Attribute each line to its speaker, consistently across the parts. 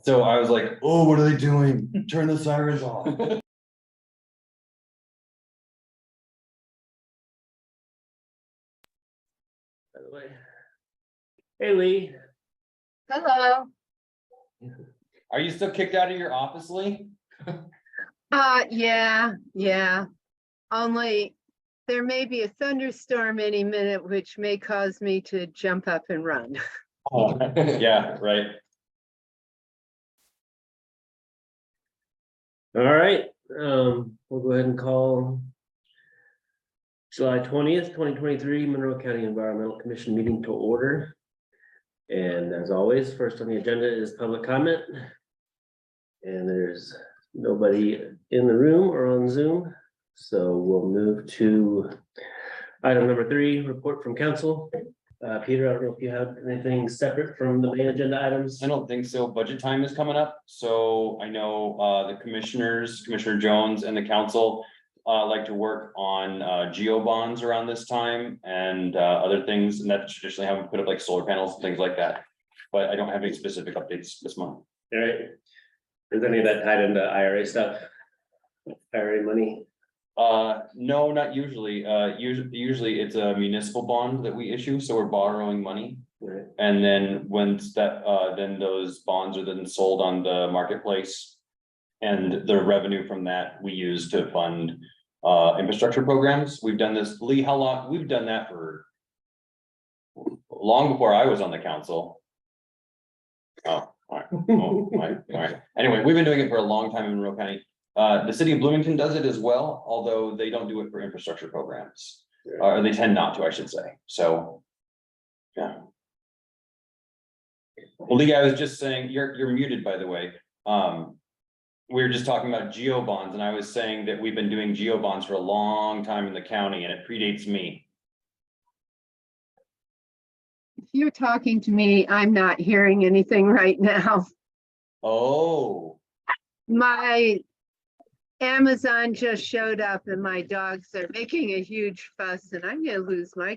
Speaker 1: So I was like, oh, what are they doing? Turn the sirens off.
Speaker 2: By the way. Hey, Lee.
Speaker 3: Hello.
Speaker 1: Are you still kicked out of your office, Lee?
Speaker 3: Yeah. Only there may be a thunderstorm any minute, which may cause me to jump up and run.
Speaker 1: Yeah, right.
Speaker 2: All right, we'll go ahead and call July 20th, 2023 Monroe County Environmental Commission meeting to order. And as always, first on the agenda is public comment. And there's nobody in the room or on Zoom. So we'll move to item number 3, report from council. Peter, I don't know if you have anything separate from the main agenda items.
Speaker 1: I don't think so. Budget time is coming up, so I know the commissioners, Commissioner Jones and the council. Like to work on geo bonds around this time and other things, and that traditionally haven't put up like solar panels and things like that. But I don't have any specific updates this month.
Speaker 2: All right. Is any of that tied into IRA stuff? IRA money?
Speaker 1: No, not usually. Usually it's a municipal bond that we issue, so we're borrowing money.
Speaker 2: Right.
Speaker 1: And then once that, then those bonds are then sold on the marketplace. And the revenue from that we use to fund infrastructure programs. We've done this, Lee, how long? We've done that for long before I was on the council. Oh, all right. Oh, all right. Anyway, we've been doing it for a long time in Monroe County. The city of Bloomington does it as well, although they don't do it for infrastructure programs. Or they tend not to, I should say. So, yeah. Well, Lee, I was just saying, you're muted, by the way. We were just talking about geo bonds, and I was saying that we've been doing geo bonds for a long time in the county, and it predates me.
Speaker 3: If you're talking to me, I'm not hearing anything right now.
Speaker 1: Oh,
Speaker 3: My Amazon just showed up and my dogs are making a huge fuss and I'm gonna lose my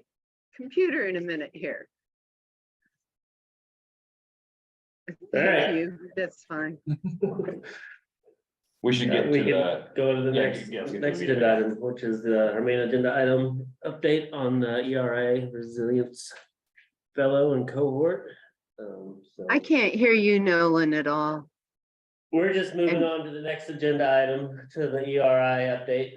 Speaker 3: computer in a minute here.
Speaker 2: right.
Speaker 3: Thank you, that's fine.
Speaker 1: we should get
Speaker 2: We
Speaker 1: to
Speaker 2: can
Speaker 1: the,
Speaker 2: go to the
Speaker 1: yeah,
Speaker 2: next
Speaker 1: let's get to the meeting.
Speaker 2: agenda item, which is our main agenda item, update on the ERA Resilience Fellow and cohort. So
Speaker 3: I can't hear you, Nolan, at all.
Speaker 2: we're just moving on to the next agenda item, to the ERI update.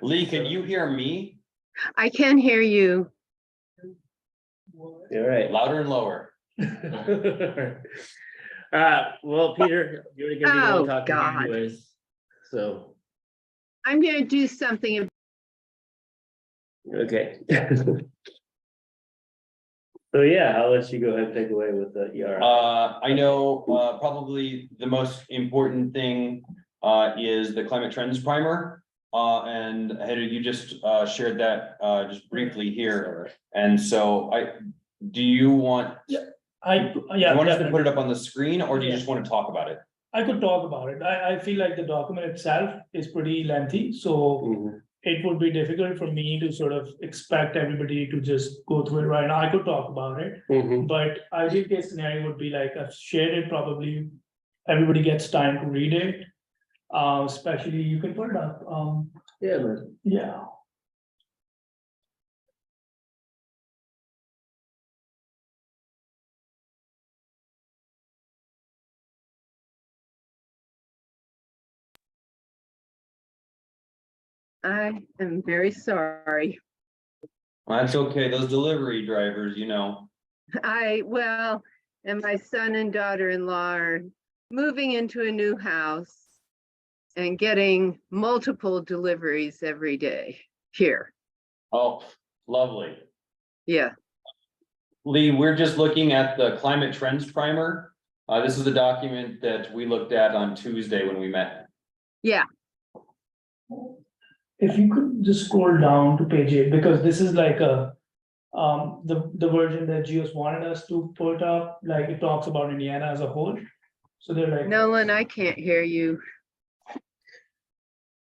Speaker 1: Lee, can you hear me?
Speaker 3: I can hear you.
Speaker 2: All right.
Speaker 1: Louder and lower.
Speaker 2: Well, Peter, you're gonna be the
Speaker 3: Oh,
Speaker 2: one talking
Speaker 3: God.
Speaker 2: anyways, so,
Speaker 3: I'm gonna do something.
Speaker 2: okay. So yeah, I'll let you go ahead and take away with the ERI.
Speaker 1: I know, probably the most important thing, is the climate trends primer. And Heather, you just, shared that, just briefly here. And so do you want, do you want us to put it up on the screen, or do you just want to talk about it?
Speaker 4: I could talk about it. I feel like the document itself is pretty lengthy, so
Speaker 2: Mhm.
Speaker 4: it would be difficult for me to sort of expect everybody to just go through it right now. I could talk about it,
Speaker 2: Mhm.
Speaker 4: but ideal case scenario would be like I've shared it, probably everybody gets time to read it. Especially you can put it up,
Speaker 2: Yeah, man.
Speaker 4: yeah.
Speaker 3: I am very sorry.
Speaker 1: That's okay, those delivery drivers,
Speaker 3: Well, and my son and daughter-in-law are moving into a new house and getting multiple deliveries every day here.
Speaker 1: Oh, lovely.
Speaker 3: Yeah,
Speaker 1: Lee, we're just looking at the climate trends primer. This is the document that we looked at on Tuesday when we met.
Speaker 3: yeah.
Speaker 4: If you could just scroll down to page 8, because this is like a, the version that Geos wanted us to put up, like it talks about Indiana as a whole. So they're like.
Speaker 3: Nolan, I can't hear you.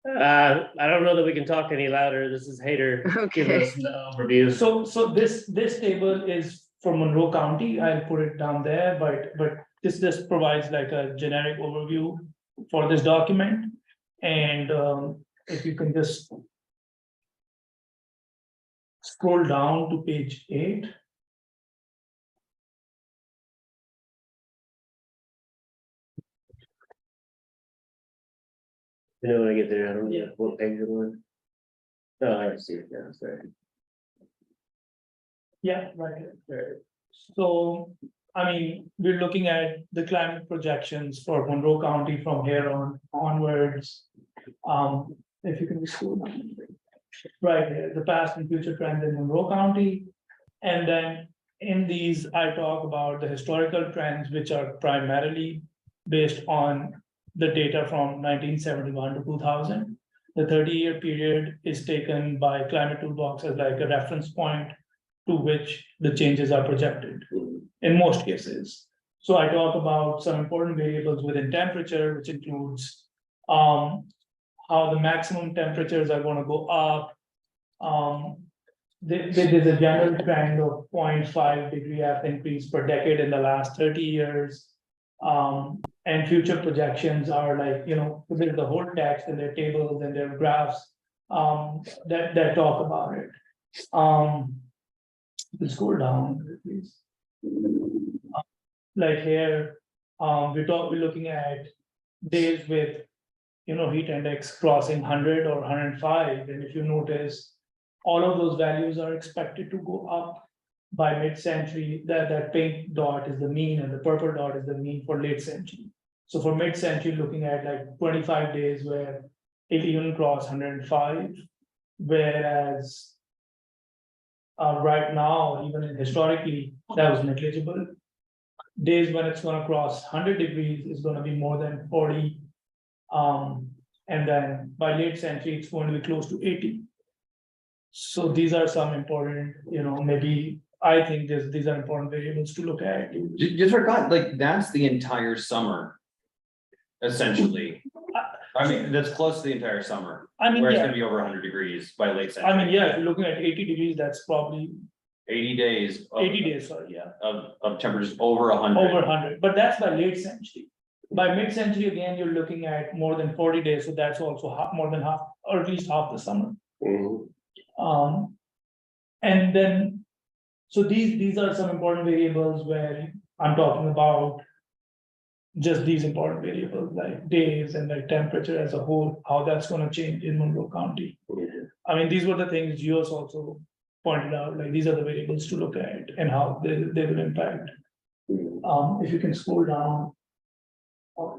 Speaker 2: I don't know that we can talk any louder. This is Hader giving
Speaker 3: Okay.
Speaker 2: us the overview.
Speaker 4: So this table is for Monroe County, I'll put it down there, but this just provides like a generic overview for this document. And if you can just scroll down to page 8.
Speaker 2: You know, when I get there, I don't know what page it was. Oh, I see it now, sorry.
Speaker 4: Yeah, right here. So, I mean, we're looking at the climate projections for Monroe County from here on onwards. If you can just scroll down. Right here, the past and future trends in Monroe County. And then in these, I talk about the historical trends, which are primarily based on the data from 1971 to 2000. The 30-year period is taken by Climate Toolbox as like a reference point to which the changes are projected in most cases. So I talk about some important variables within temperature, which includes how the maximum temperatures are going to go up. There's a general trend of 0.5 degree F increase per decade in the last 30 years. And future projections are like, there's the whole text and their tables and their graphs that talk about it. Let's go down, please. Like here, we're looking at days with, heat index crossing 100 or 105. And if you notice, all of those values are expected to go up by mid-century. That pink dot is the mean and the purple dot is the mean for late century. So for mid-century, looking at like 25 days where it even crossed 105, whereas right now, even historically, that was negligible. Days when it's going to cross 100 degrees is going to be more than 40. And then by late century, it's going to be close to 80. So these are some important, maybe I think these are important variables to look at.
Speaker 1: Just forgot, like, that's the entire summer. Essentially. I mean, that's close to the entire summer,
Speaker 4: I mean,
Speaker 1: where it's
Speaker 4: yeah,
Speaker 1: gonna be over 100 degrees by late century.
Speaker 4: I mean, yeah, if you're looking at 80 degrees, that's probably
Speaker 1: 80 days.
Speaker 4: 80 days, sorry, yeah,
Speaker 1: Of temperatures over 100.
Speaker 4: over 100, but that's by late century. By mid-century, again, you're looking at more than 40 days, so that's also more than half, or at least half the summer. And then, so these are some important variables where I'm talking about just these important variables like days and like temperature as a whole, how that's going to change in Monroe County. I mean, these were the things Geos also pointed out, like these are the variables to look at and how they will impact. If you can scroll down.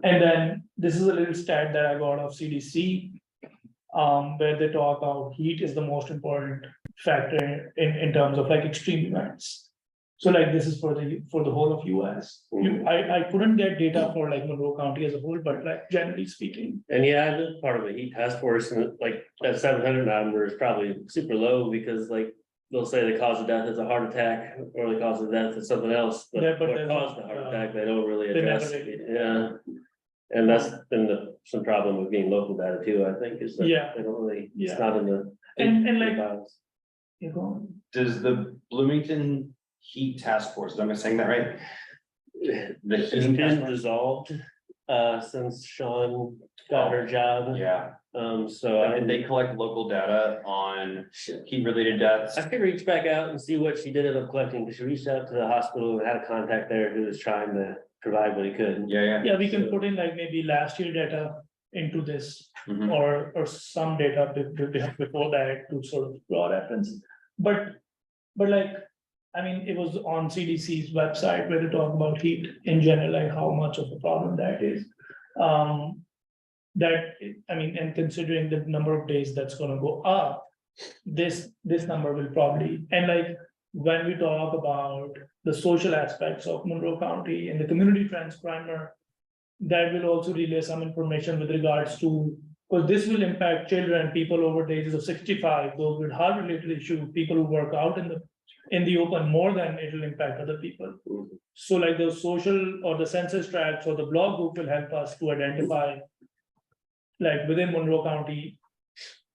Speaker 4: And then this is a little stat that I got of CDC, where they talk about heat is the most important factor in terms of like extreme events. So like this is for the whole of US. I couldn't get data for like Monroe County as a whole, but like generally speaking.
Speaker 2: And yeah, I've been part of a heat task force, and like that 700 number is probably super low because like they'll say the cause of death is a heart attack or the cause of death is something else, but
Speaker 4: Yeah, but
Speaker 2: what
Speaker 4: there's
Speaker 2: caused the heart attack, they don't really
Speaker 4: they
Speaker 2: address.
Speaker 4: never really-
Speaker 2: Yeah. And that's been some problem with being local data too, I think, is that
Speaker 4: Yeah.
Speaker 2: they don't really,
Speaker 4: Yeah.
Speaker 2: it's not in the.
Speaker 4: And like-
Speaker 2: files.
Speaker 4: You go.
Speaker 1: Does the Bloomington Heat Task Force, am I saying that right? The
Speaker 2: It's
Speaker 1: heating task
Speaker 2: been
Speaker 1: force?
Speaker 2: dissolved, since Sean got her job,
Speaker 1: Yeah,
Speaker 2: so I
Speaker 1: and they collect local data on heat related deaths.
Speaker 2: I could reach back out and see what she did end up collecting, because she reached out to the hospital and had a contact there who was trying to provide what he could.
Speaker 1: Yeah.
Speaker 4: Yeah, we can put in like maybe last year data into this
Speaker 1: Mhm.
Speaker 4: or some data before that to sort of draw reference. But like, I mean, it was on CDC's website where they talk about heat in general, like how much of a problem that is. And considering the number of days that's gonna go up, this number will probably, and like, when we talk about the social aspects of Monroe County and the community trends primer, that will also relay some information with regards to, because this will impact children, people over the ages of 65, those with heart related issues, people who work out in the open more than it will impact other people. So like the social or the census tracts or the blog group will help us to identify, like within Monroe County.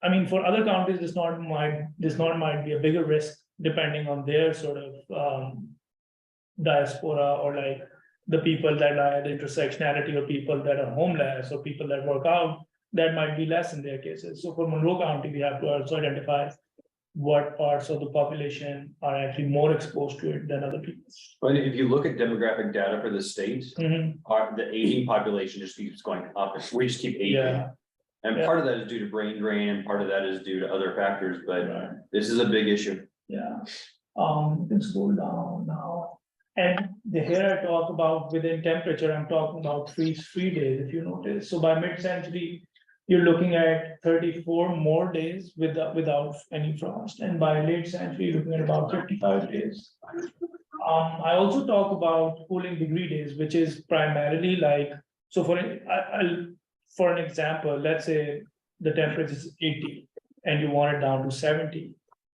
Speaker 4: I mean, for other counties, this not might be a bigger risk depending on their sort of diaspora or like the people that are at the intersectionality or people that are homeless or people that work out, that might be less in their cases. So for Monroe County, we have to also identify what parts of the population are actually more exposed to it than other people.
Speaker 1: But if you look at demographic data for the state,
Speaker 4: Mhm.
Speaker 1: the aging population just keeps going up. We just keep aging.
Speaker 4: Yeah.
Speaker 1: And
Speaker 4: Yeah.
Speaker 1: part of that is due to brain drain, and part of that is due to other factors, but
Speaker 4: Right.
Speaker 1: this is a big issue.
Speaker 4: Yeah, you can scroll down now. And here I talk about within temperature, I'm talking about freeze-free days, if you notice. So by mid-century, you're looking at 34 more days without any frost. And by late century, you're looking at about 55 days. I also talk about cooling degree days, which is primarily like, so for an example, let's say the temperature is 80 and you want it down to 70.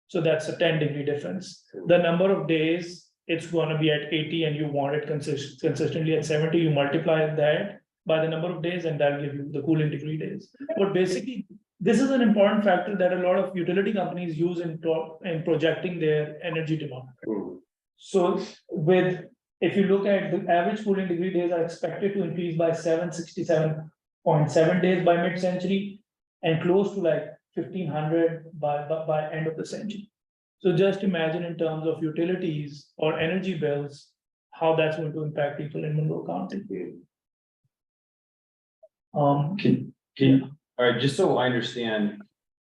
Speaker 4: So that's a 10-degree difference. The number of days it's going to be at 80 and you want it consistently at 70, you multiply that by the number of days and that'll give you the cooling degree days. But basically, this is an important factor that a lot of utility companies use in projecting their energy demand. So if you look at the average cooling degree days are expected to increase by 767.7 days by mid-century and close to like 1500 by end of the century. So just imagine in terms of utilities or energy bills, how that's going to impact people in Monroe County.
Speaker 1: All right, just so I understand,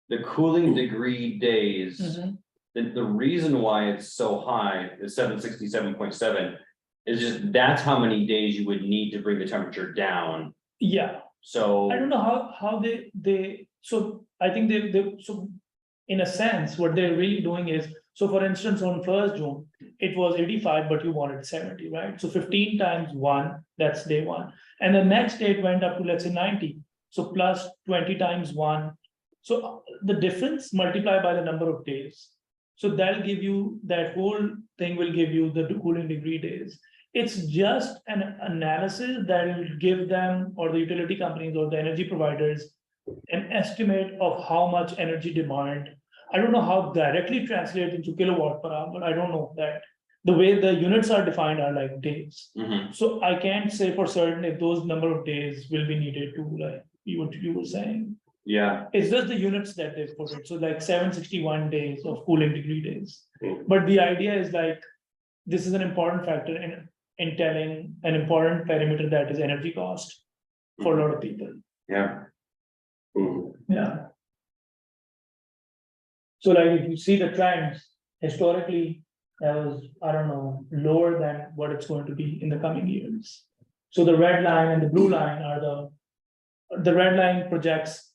Speaker 1: the cooling degree days,
Speaker 4: Mhm.
Speaker 1: the reason why it's so high, the 767.7, is just that's how many days you would need to bring the temperature down.
Speaker 4: Yeah,
Speaker 1: So.
Speaker 4: I don't know how they, so I think so in a sense, what they're really doing is, so for instance, on 1st June, it was 85, but you wanted 70, right? So 15 times 1, that's day 1. And the next day it went up to, let's say, 90. So plus 20 times 1. So the difference multiplied by the number of days. So that'll give you, that whole thing will give you the cooling degree days. It's just an analysis that will give them, or the utility companies or the energy providers, an estimate of how much energy demand. I don't know how directly translate into kilowatt per hour, but I don't know that. The way the units are defined are like days.
Speaker 1: Mhm.
Speaker 4: So I can't say for certain if those number of days will be needed to, like you were saying.
Speaker 1: Yeah,
Speaker 4: It's just the units that they put it. So like 761 days of cooling degree days.
Speaker 1: Mm.
Speaker 4: But the idea is like, this is an important factor in telling an important parameter that is energy cost for a lot of people.
Speaker 1: yeah.
Speaker 4: Yeah. So like if you see the trends, historically, that was, I don't know, lower than what it's going to be in the coming years. So the red line and the blue line are the red line projects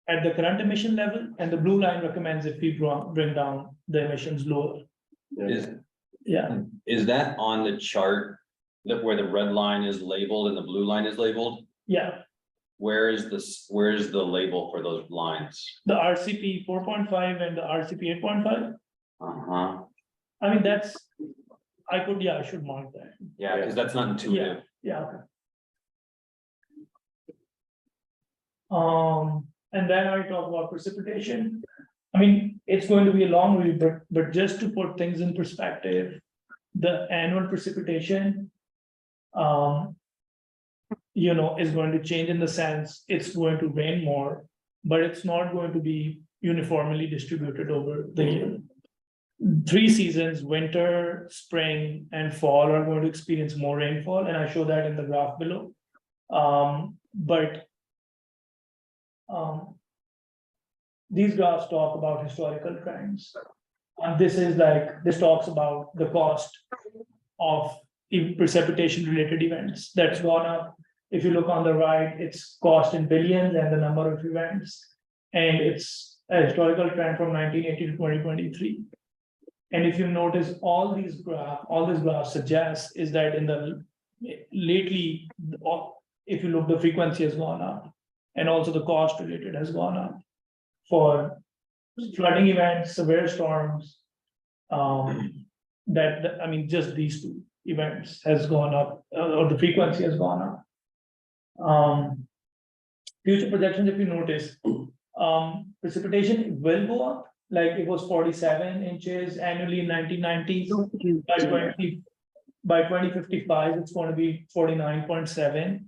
Speaker 4: at the current emission level, and the blue line recommends if we bring down the emissions lower. Yeah,
Speaker 1: Is that on the chart that where the red line is labeled and the blue line is labeled?
Speaker 4: yeah.
Speaker 1: Where is the label for those lines?
Speaker 4: The RCP 4.5 and the RCP 8.5.
Speaker 1: Uh-huh,
Speaker 4: I mean, I should mark that.
Speaker 1: yeah, because that's not intuitive.
Speaker 4: Yeah. Okay. And then I talk about precipitation. I mean, it's going to be a long read, but just to put things in perspective, the annual precipitation, is going to change in the sense it's going to rain more, but it's not going to be uniformly distributed over the year. 3 seasons, winter, spring, and fall, are going to experience more rainfall, and I show that in the graph below. These graphs talk about historical trends. And this talks about the cost of precipitation related events that's gone up. If you look on the right, it's cost in billions and the number of events. And it's a historical trend from 1980 to 2023. And if you notice, all this graph suggests is that lately, if you look, the frequency has gone up, and also the cost related has gone up for flooding events, severe storms. Just these 2 events has gone up, or the frequency has gone up. Future projections, if you notice, precipitation will go up. Like it was 47 inches annually in 1990s. By by 2055, it's going to be 49.7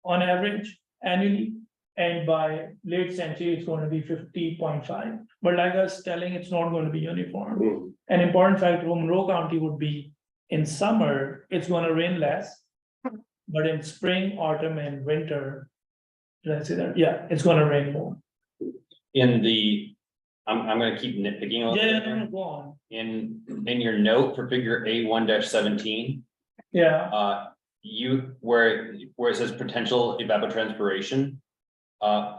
Speaker 4: on average annually. And by late century, it's going to be 50.5. But like I was telling, it's not going to be uniform.
Speaker 2: Mm.
Speaker 4: An important factor for Monroe County would be in summer, it's going to rain less. But in spring, autumn, and winter, did I say that? Yeah, it's going to rain more.
Speaker 1: I'm gonna keep nitpicking a little
Speaker 4: Yeah,
Speaker 1: bit
Speaker 4: no, no,
Speaker 1: here.
Speaker 4: go on.
Speaker 1: In your note for figure A1-17,
Speaker 4: Yeah,
Speaker 1: where it says potential evapotranspiration.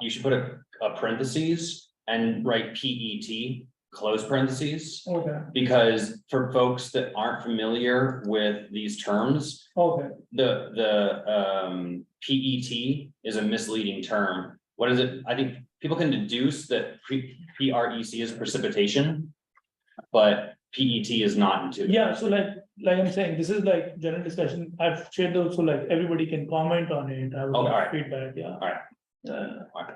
Speaker 1: You should put a parentheses and write PET, close parentheses.
Speaker 4: okay,
Speaker 1: Because for folks that aren't familiar with these terms,
Speaker 4: okay.
Speaker 1: the PET is a misleading term. What is it? I think people can deduce that PREC is precipitation. But PET is not into.
Speaker 4: Yeah, so like I'm saying, this is like general discussion. I've shared those so like everybody can comment on it. I would
Speaker 1: Okay,
Speaker 4: like
Speaker 1: alright.
Speaker 4: feedback, yeah.
Speaker 1: Alright.
Speaker 4: Uh,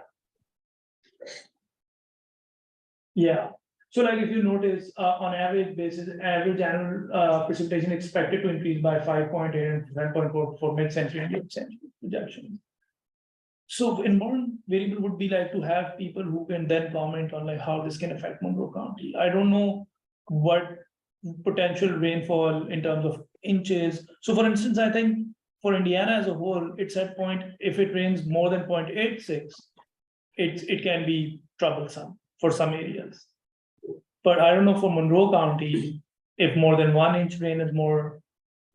Speaker 4: Yeah, so like if you notice, on average basis, average annual precipitation expected to increase by 5.8 and 7.4 for mid-century and late-century projections. So important variable would be like to have people who can then comment on like how this can affect Monroe County. I don't know what potential rainfall in terms of inches. So for instance, I think for Indiana as a whole, it's at point, if it rains more than 0.86, it can be troublesome for some areas. But I don't know for Monroe County, if more than 1 inch rain is more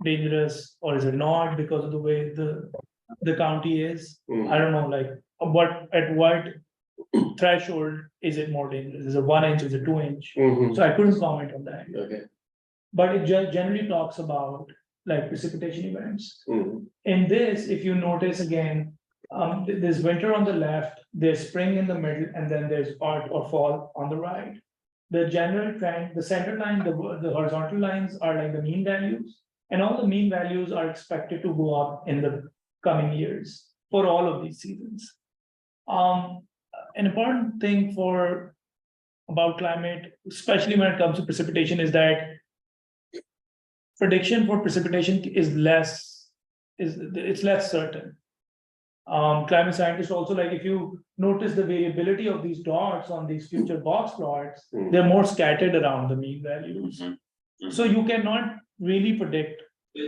Speaker 4: dangerous, or is it not because of the way the county is? I don't know, like, at what threshold is it more dangerous? Is it 1 inch, is it 2 inch?
Speaker 2: Mhm.
Speaker 4: So I couldn't comment on that,
Speaker 2: Okay.
Speaker 4: but it generally talks about like precipitation events.
Speaker 2: Mhm.
Speaker 4: In this, if you notice again, there's winter on the left, there's spring in the middle, and then there's autumn or fall on the right. The general trend, the center line, the horizontal lines are like the mean values, and all the mean values are expected to go up in the coming years for all of these seasons. An important thing about climate, especially when it comes to precipitation, is that prediction for precipitation is less certain. Climate scientists also, like, if you notice the variability of these dots on these future box plots, they're more scattered around the mean values.
Speaker 1: Mhm. Mhm.
Speaker 4: So you cannot really predict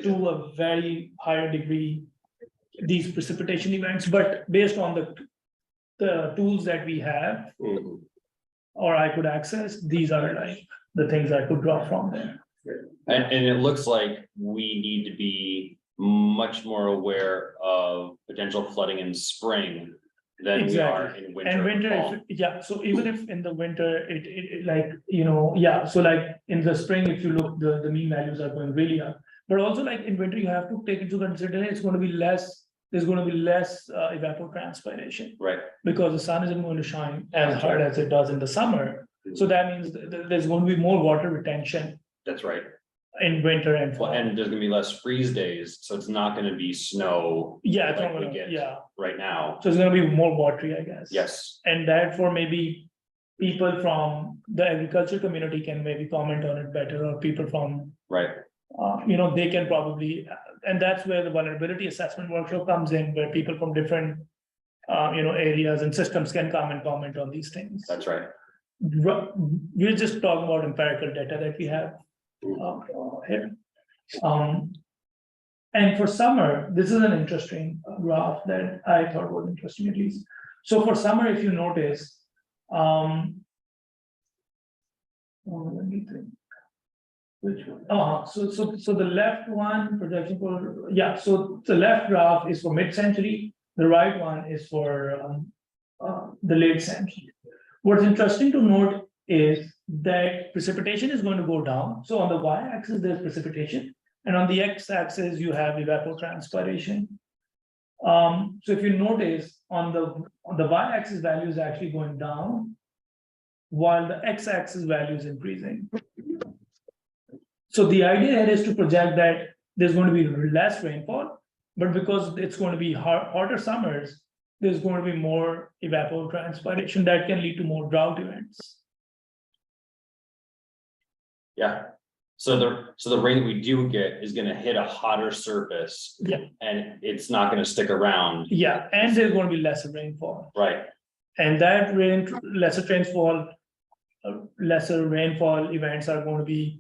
Speaker 4: to a very higher degree these precipitation events, but based on the tools that we have
Speaker 2: Mhm.
Speaker 4: or I could access, these are like the things I could draw from there.
Speaker 1: And it looks like we need to be much more aware of potential flooding in spring than we are
Speaker 4: Exactly.
Speaker 1: in winter.
Speaker 4: And winter,
Speaker 1: fall.
Speaker 4: yeah, so even if in the winter, it like, yeah, so like in the spring, if you look, the mean values are going really up. But also like in winter, you have to take into consideration, it's gonna be less, there's gonna be less evapotranspiration.
Speaker 1: Right,
Speaker 4: Because the sun isn't going to shine as hard as it does in the summer. So that means there's going to be more water retention
Speaker 1: that's right.
Speaker 4: in winter and
Speaker 1: Well,
Speaker 4: fall.
Speaker 1: and there's gonna be less freeze days, so it's not gonna be snow
Speaker 4: Yeah, it's
Speaker 1: like
Speaker 4: not
Speaker 1: we
Speaker 4: gonna,
Speaker 1: get.
Speaker 4: yeah,
Speaker 1: right now.
Speaker 4: so it's gonna be more watery, I guess.
Speaker 1: Yes,
Speaker 4: And therefore, maybe people from the agriculture community can maybe comment on it better, or people from,
Speaker 1: right,
Speaker 4: they can probably, and that's where the vulnerability assessment workshop comes in, where people from different, areas and systems can come and comment on these things.
Speaker 1: that's right.
Speaker 4: We're just talking about empirical data that we have here. And for summer, this is an interesting graph that I thought was interesting at least. So for summer, if you notice, let me think. Which one? So the left one, projection for, yeah, so the left graph is for mid-century, the right one is for the late century. What's interesting to note is that precipitation is going to go down. So on the y-axis, there's precipitation, and on the x-axis, you have evapotranspiration. So if you notice, on the y-axis value is actually going down, while the x-axis value is increasing. So the idea here is to project that there's going to be less rainfall, but because it's going to be hotter summers, there's going to be more evapotranspiration that can lead to more drought events.
Speaker 1: Yeah, So the rain that we do get is gonna hit a hotter surface.
Speaker 4: Yeah.
Speaker 1: And it's not gonna stick around,
Speaker 4: Yeah, and there's gonna be lesser rainfall.
Speaker 1: right?
Speaker 4: And that lesser rainfall events are going to be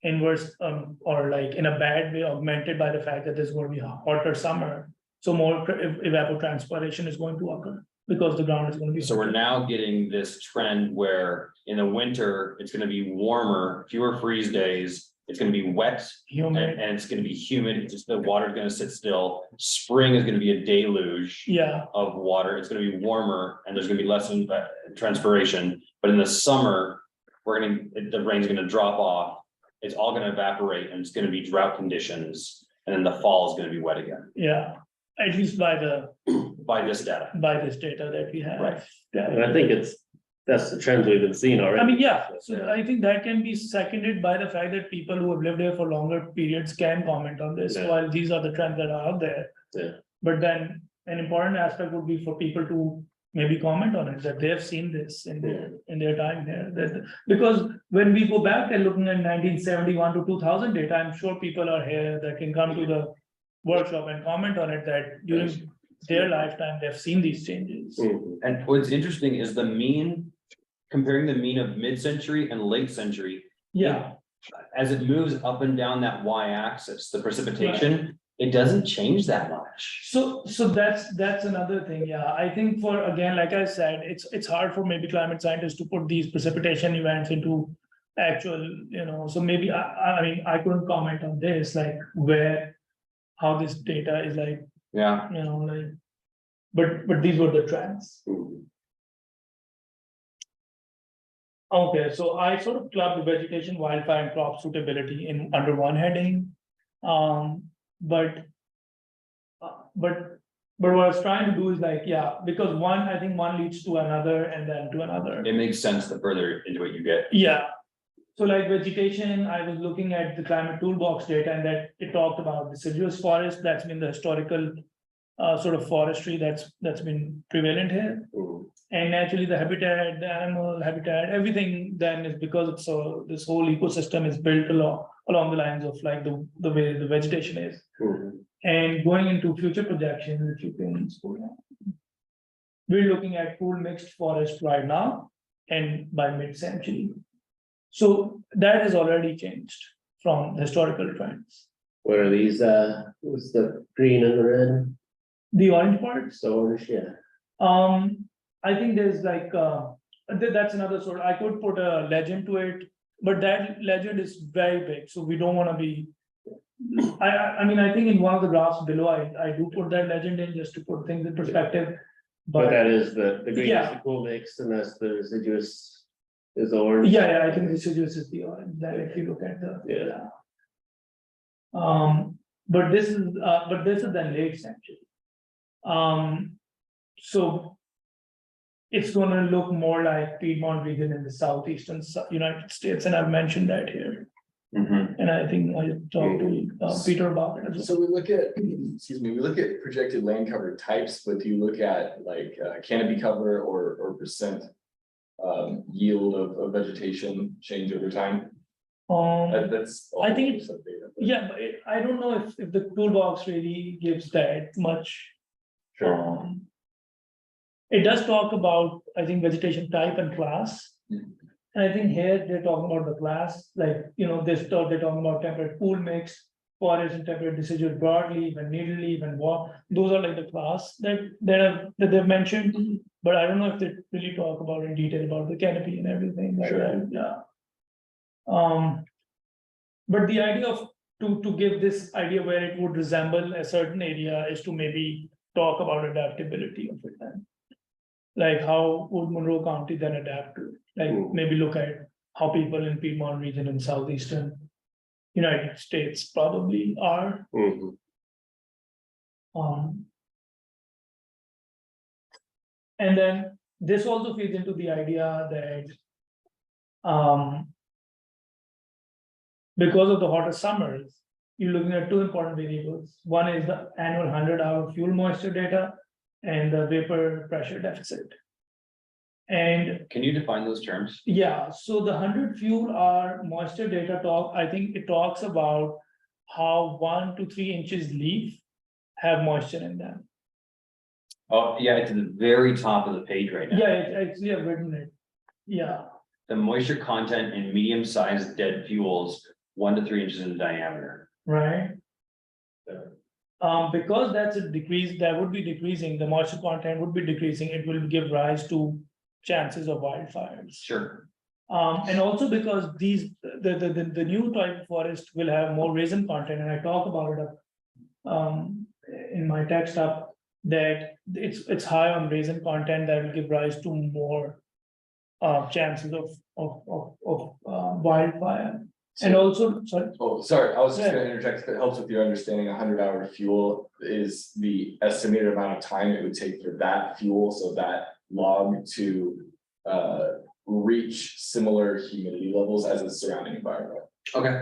Speaker 4: inverse, or like in a bad way augmented by the fact that there's going to be a hotter summer. So more evapotranspiration is going to occur because the ground is going to be.
Speaker 1: So we're now getting this trend where in the winter, it's gonna be warmer, fewer freeze days. It's gonna be wet and
Speaker 4: Humid,
Speaker 1: it's gonna be humid, it's just the water's gonna sit still. Spring is gonna be a deluge
Speaker 4: yeah,
Speaker 1: of water. It's gonna be warmer and there's gonna be less transpiration. But in the summer, the rain's gonna drop off. It's all gonna evaporate and it's gonna be drought conditions. And then the fall is gonna be wet again
Speaker 4: yeah, at least by
Speaker 1: this data.
Speaker 4: this data that we have.
Speaker 1: Right.
Speaker 2: And
Speaker 4: Yeah,
Speaker 2: I think that's the trends we've been seeing already.
Speaker 4: I mean, yeah, so I think that can be seconded by the fact that people who have lived here for longer periods can comment on this,
Speaker 2: Yeah.
Speaker 4: while these are the trends that are out there.
Speaker 2: Yeah.
Speaker 4: But then an important aspect would be for people to maybe comment on it, that they have seen this in their time here. Because when we go back and looking at 1971 to 2000 data, I'm sure people are here that can come to the workshop and comment on it, that during their lifetime, they've seen these changes.
Speaker 2: Mhm.
Speaker 1: And what's interesting is the mean, comparing the mean of mid-century and late century.
Speaker 4: Yeah,
Speaker 1: As it moves up and down that y-axis, the precipitation, it doesn't change that much.
Speaker 4: so that's another thing, yeah, I think for, again, like I said, it's hard for maybe climate scientists to put these precipitation events into actual, so maybe I mean, I couldn't comment on this, like how this data is like,
Speaker 1: Yeah,
Speaker 4: like, but these were the trends.
Speaker 2: Mhm.
Speaker 4: Okay, so I sort of clubbed vegetation, wildfire, and crop suitability in under one heading. But what I was trying to do is like, yeah, because I think one leads to another and then to another.
Speaker 1: it makes sense the further into it you get.
Speaker 4: Yeah. So like vegetation, I was looking at the climate toolbox data and that it talked about deciduous forest, that's been the historical sort of forestry that's been prevalent here.
Speaker 2: Mhm.
Speaker 4: And naturally, the habitat, the animal habitat, everything then is because it's this whole ecosystem is built along the lines of like the way the vegetation is.
Speaker 2: Mhm.
Speaker 4: And going into future projections, if you can scroll down. We're looking at pool mixed forest right now and by mid-century. So that has already changed from historical trends.
Speaker 2: What are these, what's the green and the red?
Speaker 4: The orange parts,
Speaker 2: So orange, yeah.
Speaker 4: I think there's like, that's another sort, I could put a legend to it, but that legend is very big, so we don't wanna be. I mean, I think in one of the graphs below, I do put that legend in just to put things in perspective.
Speaker 2: But
Speaker 4: But
Speaker 2: that is the green is
Speaker 4: Yeah.
Speaker 2: the cool mix and that's the residuous is the orange.
Speaker 4: yeah, I think this is the orange, that if you look at the.
Speaker 2: Yeah.
Speaker 4: But this is then late century. So. It's gonna look more like Piedmont region in the southeastern United States, and I've mentioned that here,
Speaker 1: Mhm.
Speaker 4: and I think I talked to Peter about it as well.
Speaker 5: So we look at, excuse me, we look at projected land cover types, but do you look at like canopy cover or percent yield of vegetation change over time? That's.
Speaker 4: I think
Speaker 5: also some data, but-
Speaker 4: Yeah, but I don't know if the toolbox really gives that much.
Speaker 5: Sure.
Speaker 4: It does talk about, I think, vegetation type and class.
Speaker 5: Mhm.
Speaker 4: And I think here they're talking about the class, like, they're talking about temperate pool mix, forest and temperate deciduous broadleaf and needle leaf and what, those are like the class that they've mentioned. But I don't know if they really talk about in detail about the canopy and everything like
Speaker 5: Sure.
Speaker 4: that, yeah. But the idea of, to give this idea where it would resemble a certain area is to maybe talk about adaptability of it then. Like how would Monroe County then adapt to it? Like maybe look at how people in Piedmont region and southeastern United States probably are.
Speaker 2: Mhm.
Speaker 4: And then this also feeds into the idea that because of the hotter summers, you're looking at two important variables. One is the annual 100-hour fuel moisture data and the vapor pressure deficit. And
Speaker 1: Can you define those terms?
Speaker 4: yeah, so the 100 fuel are moisture data talk, I think it talks about how 1 to 3 inches leaf have moisture in them.
Speaker 1: Oh, yeah, it's at the very top of the page right now.
Speaker 4: Yeah, actually I've written it. Yeah,
Speaker 1: The moisture content in medium-sized dead fuels, 1 to 3 inches in diameter.
Speaker 4: right. Because that's a decrease, that would be decreasing, the moisture content would be decreasing, it will give rise to chances of wildfires.
Speaker 1: Sure.
Speaker 4: And also because the new type of forest will have more resin content, and I talk about it in my text up, that it's high on resin content that will give rise to more chances of wildfire. And also, sorry,
Speaker 5: Oh, sorry, I was just
Speaker 4: Yeah.
Speaker 5: gonna interject, if it helps with your understanding, 100-hour fuel is the estimated amount of time it would take for that fuel, so that log to reach similar humidity levels as the surrounding environment.
Speaker 1: Okay,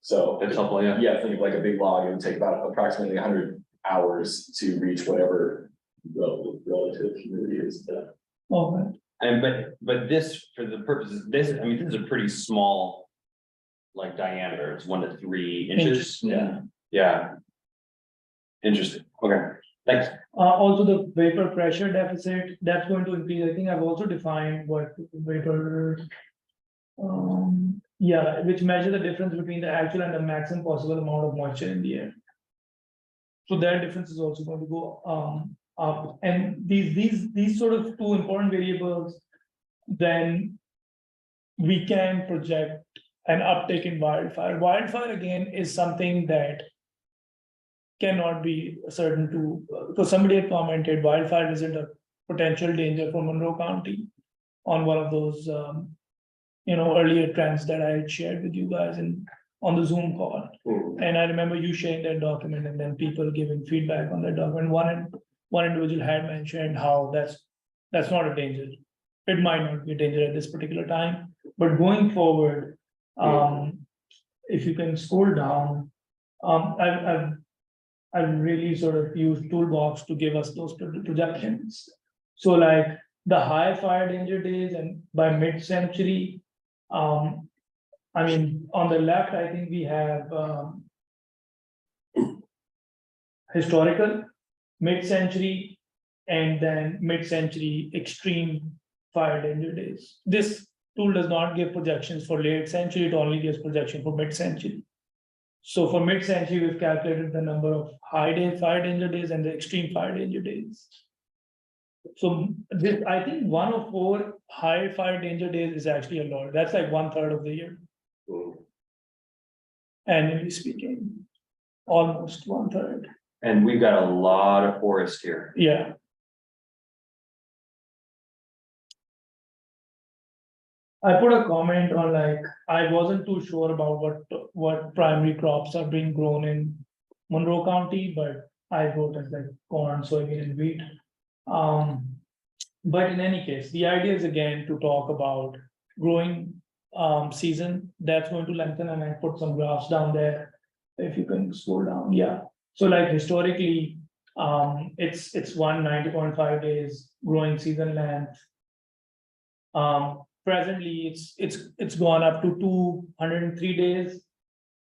Speaker 5: So,
Speaker 1: that's helpful, yeah.
Speaker 5: yeah, think of like a big log, it would take about approximately 100 hours to reach whatever relative humidity is.
Speaker 4: okay,
Speaker 1: And but this, for the purposes, this, I mean, this is a pretty small. Like diameter, it's 1 to 3 inches.
Speaker 4: yeah.
Speaker 1: Yeah. Interesting, okay, thanks.
Speaker 4: Also the vapor pressure deficit, that's going to increase, I think I've also defined what vapor. Yeah, which measure the difference between the actual and the maximum possible amount of moisture in the air. So that difference is also going to go up, and these sort of two important variables, then. We can project an uptick in wildfire. Wildfire again is something that. Cannot be certain to, because somebody had commented wildfire isn't a potential danger for Monroe County. On one of those, earlier trends that I had shared with you guys on the Zoom call. And I remember you sharing that document and then people giving feedback on that document. One individual had mentioned how that's not a danger. It might not be a danger at this particular time, but going forward, if you can scroll down, I've really sort of used Toolbox to give us those projections. So like the high fire danger days and by mid-century, I mean, on the left, I think we have historical, mid-century, and then mid-century extreme fire danger days. This tool does not give projections for late century, it only gives projection for mid-century. So for mid-century, we've calculated the number of fire danger days and the extreme fire danger days. So this, I think 1 of 4 high fire danger days is actually a lot. That's like 1/3 of the year. Annually speaking, almost 1/3.
Speaker 1: And we've got a lot of forest here.
Speaker 4: Yeah. I put a comment on like, I wasn't too sure about what primary crops are being grown in Monroe County, but I wrote as like corn, soybean and wheat. But in any case, the idea is again to talk about growing season that's going to lengthen, and I put some graphs down there. If you can scroll down, yeah. So like historically, it's 190.5 days growing season length. Presently, it's gone up to 203 days.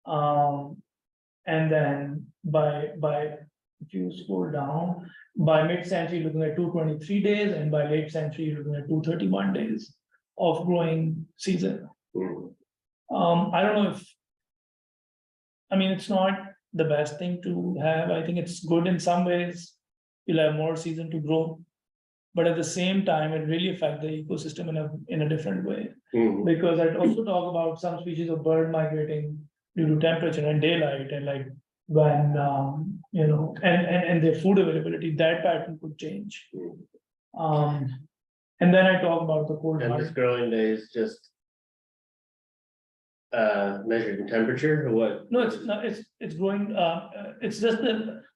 Speaker 4: And then by if you scroll down, by mid-century, looking at 223 days, and by late century, looking at 231 days of growing season. I don't know if. I mean, it's not the best thing to have. I think it's good in some ways. You'll have more season to grow. But at the same time, it really affects the ecosystem in a different way. Because I also talk about some species of bird migrating due to temperature and daylight, and like when and their food availability, that pattern could change. And then I talk about the cold.
Speaker 2: And this growing days just. Measured in temperature or what?
Speaker 4: No, it's not, it's growing, it's just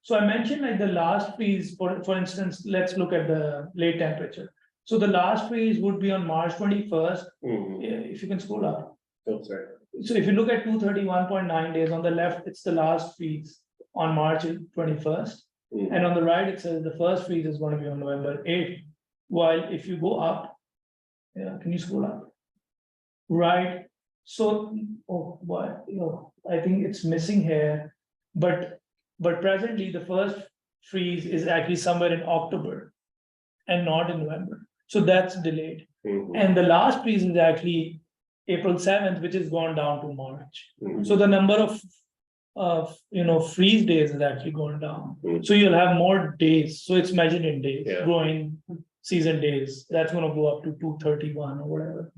Speaker 4: so I mentioned like the last freeze, for instance, let's look at the late temperature. So the last freeze would be on March 21st, if you can scroll up.
Speaker 2: Oh, sorry.
Speaker 4: So if you look at 231.9 days on the left, it's the last freeze on March 21st. And on the right, it says the first freeze is going to be on November 8th. While if you go up, yeah, can you scroll up? Right, so, oh, what, I think it's missing here, but presently the first freeze is actually somewhere in October. And not in November, so that's delayed, and the last freeze is actually April 7th, which has gone down to March. So the number of freeze days is actually going down, so you'll have more days, so it's measured in days,
Speaker 2: Yeah.
Speaker 4: growing season days, that's gonna go up to 231 or whatever.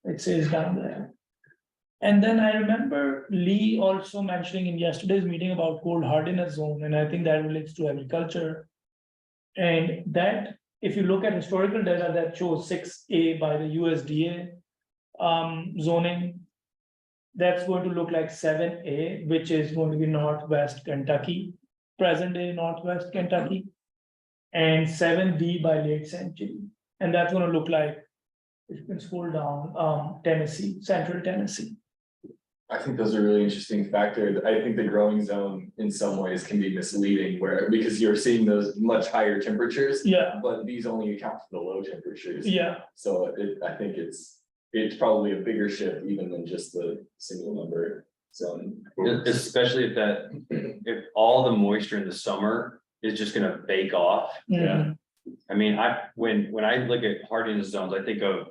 Speaker 4: It says down there. And then I remember Lee also mentioning in yesterday's meeting about cold hardiness zone, and I think that relates to agriculture. And that, if you look at historical data that shows 6A by the USDA zoning, that's going to look like 7A, which is going to be Northwest Kentucky, present day Northwest Kentucky, and 7D by late century. And that's going to look like, if you can scroll down, Tennessee, central Tennessee.
Speaker 5: I think those are really interesting factors. I think the growing zone in some ways can be misleading because you're seeing those much higher temperatures.
Speaker 4: Yeah,
Speaker 5: But these only account for the low temperatures.
Speaker 4: yeah,
Speaker 5: So I think it's probably a bigger shift even than just the single number zone.
Speaker 1: Especially if all the moisture in the summer is just gonna bake off.
Speaker 4: mhm,
Speaker 1: I mean, when I look at hardiness zones, I think of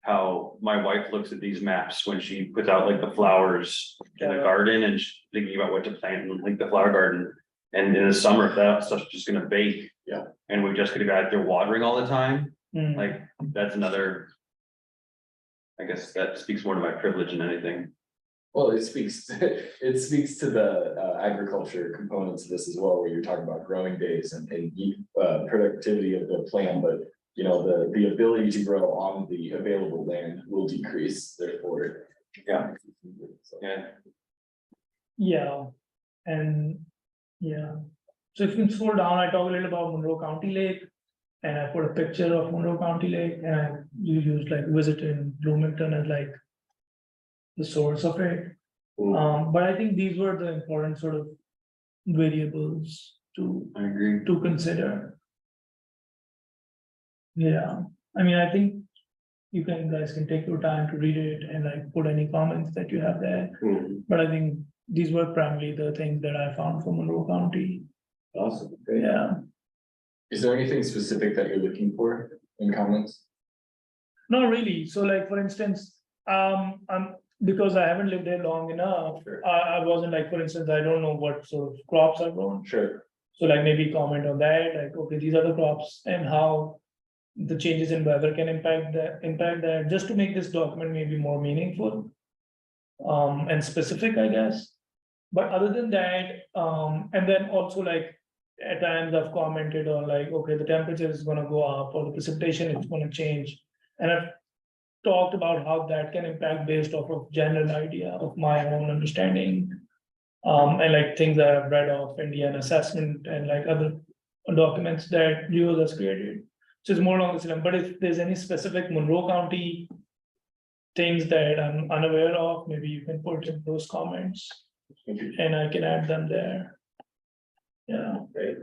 Speaker 1: how my wife looks at these maps when she puts out like the flowers in the
Speaker 4: Yeah.
Speaker 1: garden and she's thinking about what to plant in like the flower garden. And in the summer, if that stuff's just gonna bake.
Speaker 5: Yeah.
Speaker 1: And we're just gonna be out there watering all the time,
Speaker 4: mhm.
Speaker 1: like, that's another. I guess that speaks more to my privilege than anything.
Speaker 5: Well, it speaks to the agriculture components of this as well, where you're talking about growing days and productivity of the plant, but. The ability to grow on the available land will decrease, therefore.
Speaker 1: Yeah.
Speaker 5: So,
Speaker 1: Yeah,
Speaker 4: Yeah, and, yeah, so if you can scroll down, I talk a little about Monroe County Lake. And I put a picture of Monroe County Lake, and you used like visit in Bloomington as like the source of it. But I think these were the important sort of variables
Speaker 1: I agree.
Speaker 4: to consider. Yeah, I mean, I think you guys can take your time to read it and like put any comments that you have there. But I think these were primarily the things that I found for Monroe County.
Speaker 2: Awesome.
Speaker 4: Yeah,
Speaker 5: Is there anything specific that you're looking for in comments?
Speaker 4: not really. So like, for instance, because I haven't lived there long enough,
Speaker 5: Sure.
Speaker 4: I wasn't like, for instance, I don't know what sort of crops are grown.
Speaker 5: Sure.
Speaker 4: So like maybe comment on that, like, okay, these are the crops and how the changes in weather can impact that, just to make this document maybe more meaningful. And specific, I guess. But other than that, and then also like, at times I've commented on like, okay, the temperature is gonna go up or the precipitation is gonna change. And I've talked about how that can impact based off of general idea of my own understanding. And like things that I've read of Indian assessment and like other documents that Leo has created. So it's more along this line, but if there's any specific Monroe County things that I'm unaware of, maybe you can put in those comments and I can add them there. Yeah,
Speaker 2: Great.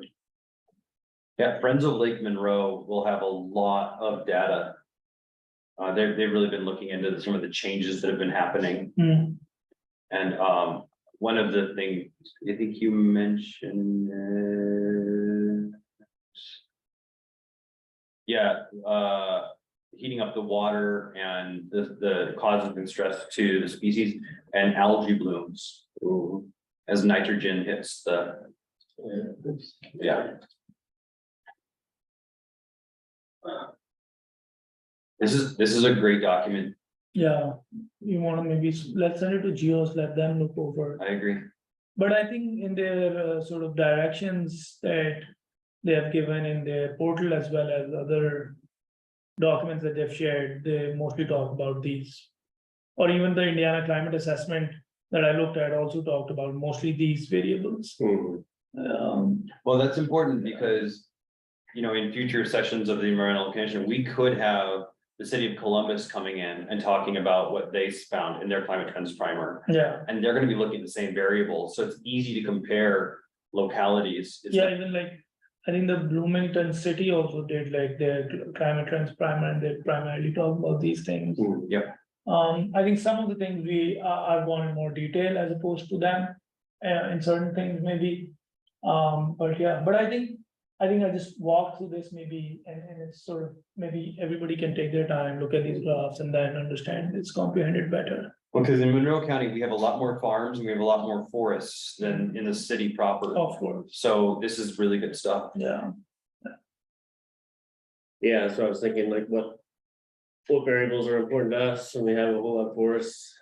Speaker 1: Yeah, Friends of Lake Monroe will have a lot of data. They've really been looking into some of the changes that have been happening.
Speaker 4: Hmm,
Speaker 1: And one of the things, I think you mentioned. Yeah, heating up the water and the causes and stress to the species and algae blooms. As nitrogen hits the, yeah. This is a great document.
Speaker 4: yeah, you wanna maybe, let's send it to Geos, let them look over.
Speaker 1: I agree.
Speaker 4: But I think in their sort of directions that they have given in their portal as well as other documents that they've shared, they mostly talk about these. Or even the Indiana climate assessment that I looked at also talked about mostly these variables.
Speaker 1: Well, that's important because, in future sessions of the environmental commission, we could have the city of Columbus coming in and talking about what they found in their climate trends primer.
Speaker 4: Yeah,
Speaker 1: And they're gonna be looking at the same variables, so it's easy to compare localities. It's
Speaker 4: yeah,
Speaker 1: like-
Speaker 4: even like I think the Bloomington city also did like their climate trends primer, and they primarily talk about these things.
Speaker 1: Yep.
Speaker 4: I think some of the things we are gone in more detail as opposed to them, in certain things maybe. But yeah, but I think I just walk through this maybe, and it's sort of, maybe everybody can take their time, look at these graphs and then understand it's comprehended better.
Speaker 1: Well, because in Monroe County, we have a lot more farms and we have a lot more forests than in the city proper.
Speaker 4: Of course,
Speaker 1: So this is really good stuff.
Speaker 4: yeah,
Speaker 2: Yeah, so I was thinking like what variables are important to us, and we have a whole lot for us.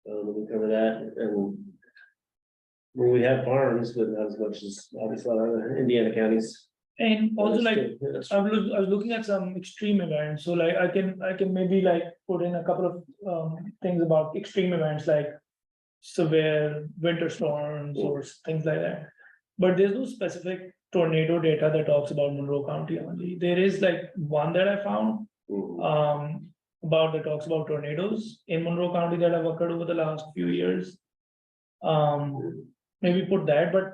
Speaker 2: We cover that, and when we have farms, but not as much as obviously other Indiana counties.
Speaker 4: and also like,
Speaker 2: That's-
Speaker 4: I was looking at some extreme events, so like I can maybe like put in a couple of things about extreme events like severe winter storms or things like that. But there's no specific tornado data that talks about Monroe County only. There is like one that I found about that talks about tornadoes in Monroe County that have occurred over the last few years. Maybe put that, but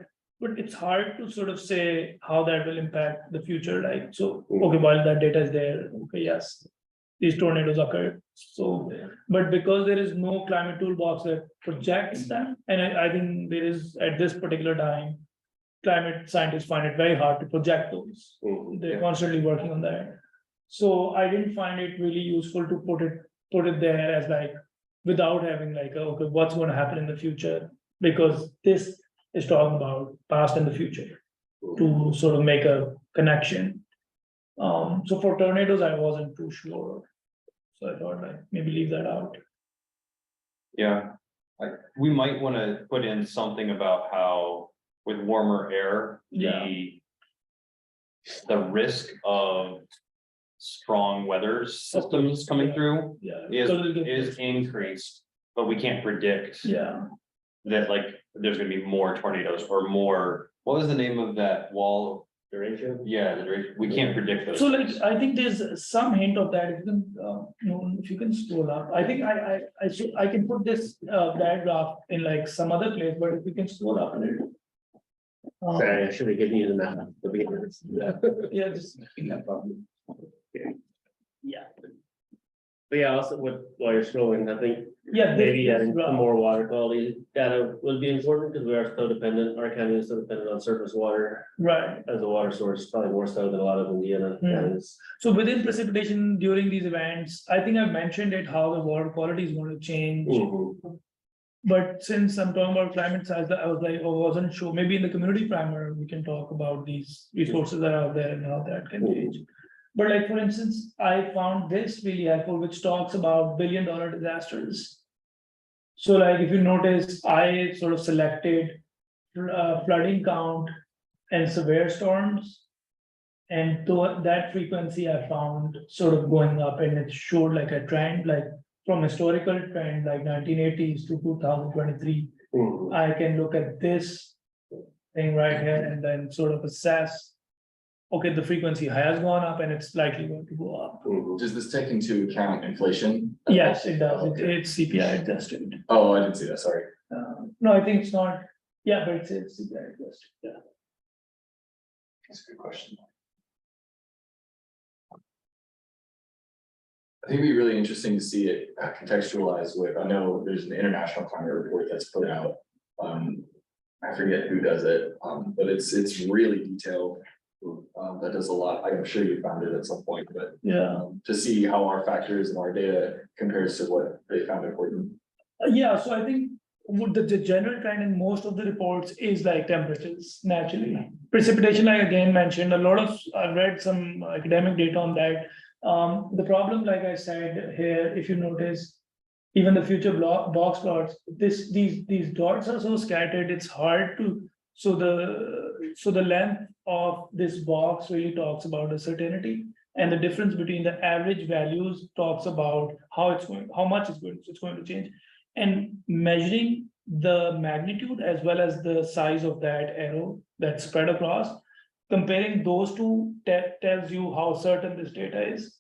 Speaker 4: it's hard to sort of say how that will impact the future, like, so, okay, while that data is there, okay, yes. These tornadoes occurred, so, but because there is no climate toolbox that projects them, and I think there is, at this particular time. Climate scientists find it very hard to project those, they're constantly working on that. So I didn't find it really useful to put it there as like, without having like, okay, what's gonna happen in the future? Because this is talking about past and the future, to sort of make a connection. So for tornadoes, I wasn't too sure. So I thought like, maybe leave that out.
Speaker 1: Yeah, we might want to put in something about how with warmer air, the risk of strong weather systems coming through
Speaker 4: Yeah.
Speaker 1: is
Speaker 4: because it'll get-
Speaker 1: is increased, but we can't predict
Speaker 4: Yeah,
Speaker 1: that like there's gonna be more tornadoes or more, what was the name of that wall?
Speaker 2: Duration.
Speaker 1: Yeah, we can't predict those.
Speaker 4: so like,
Speaker 1: things.
Speaker 4: I think there's some hint of that, if you can, if you can scroll up, I think I can put this, that graph in like some other place, but if you can scroll up a little.
Speaker 2: Sorry, I should have given you the map. at the beginning.
Speaker 4: Yeah, just,
Speaker 2: Yeah. But yeah, also while you're scrolling, I think
Speaker 4: yeah.
Speaker 2: maybe
Speaker 4: this
Speaker 2: adding
Speaker 4: graph.
Speaker 2: some more water quality data would be important, because we are so dependent, our county is so dependent on surface water
Speaker 4: Right,
Speaker 2: as a water source, probably more so than a lot of Indiana counties.
Speaker 4: so within precipitation during these events, I think I've mentioned it, how the water quality is going to change. But since I'm talking about climate science, I was like, oh, wasn't sure, maybe in the community primer, we can talk about these resources that are out there and how that can change. But like, for instance, I found this really helpful, which talks about billion-dollar disasters. So like, if you notice, I sort of selected flooding count and severe storms. And that frequency I found sort of going up, and it showed like a trend, like from historical trend, like 1980s to 2023. I can look at this thing right here and then sort of assess. Okay, the frequency has gone up and it's likely going to go up.
Speaker 5: Does this take into account inflation?
Speaker 4: Yes, it does.
Speaker 5: Okay.
Speaker 4: It's CPI adjusted.
Speaker 5: Oh, I didn't see that, sorry.
Speaker 4: No, I think it's not. Yeah, but it's CPI adjusted. Yeah.
Speaker 5: That's a good question. I think it'd be really interesting to see it contextualized with, I know there's an international climate report that's put out. I forget who does it, but it's really detailed. That does a lot. I'm sure you found it at some point, but
Speaker 4: Yeah.
Speaker 5: to see how our factors and our data compares to what they found important.
Speaker 4: Yeah, so I think what the general trend in most of the reports is like temperatures naturally. Precipitation, I again mentioned, a lot of, I've read some academic data on that. The problem, like I said here, if you notice, even the future box plots, these dots are so scattered, it's hard to, so the length of this box really talks about the certainty. And the difference between the average values talks about how much it's going to change. And measuring the magnitude as well as the size of that arrow that's spread across, comparing those two tells you how certain this data is.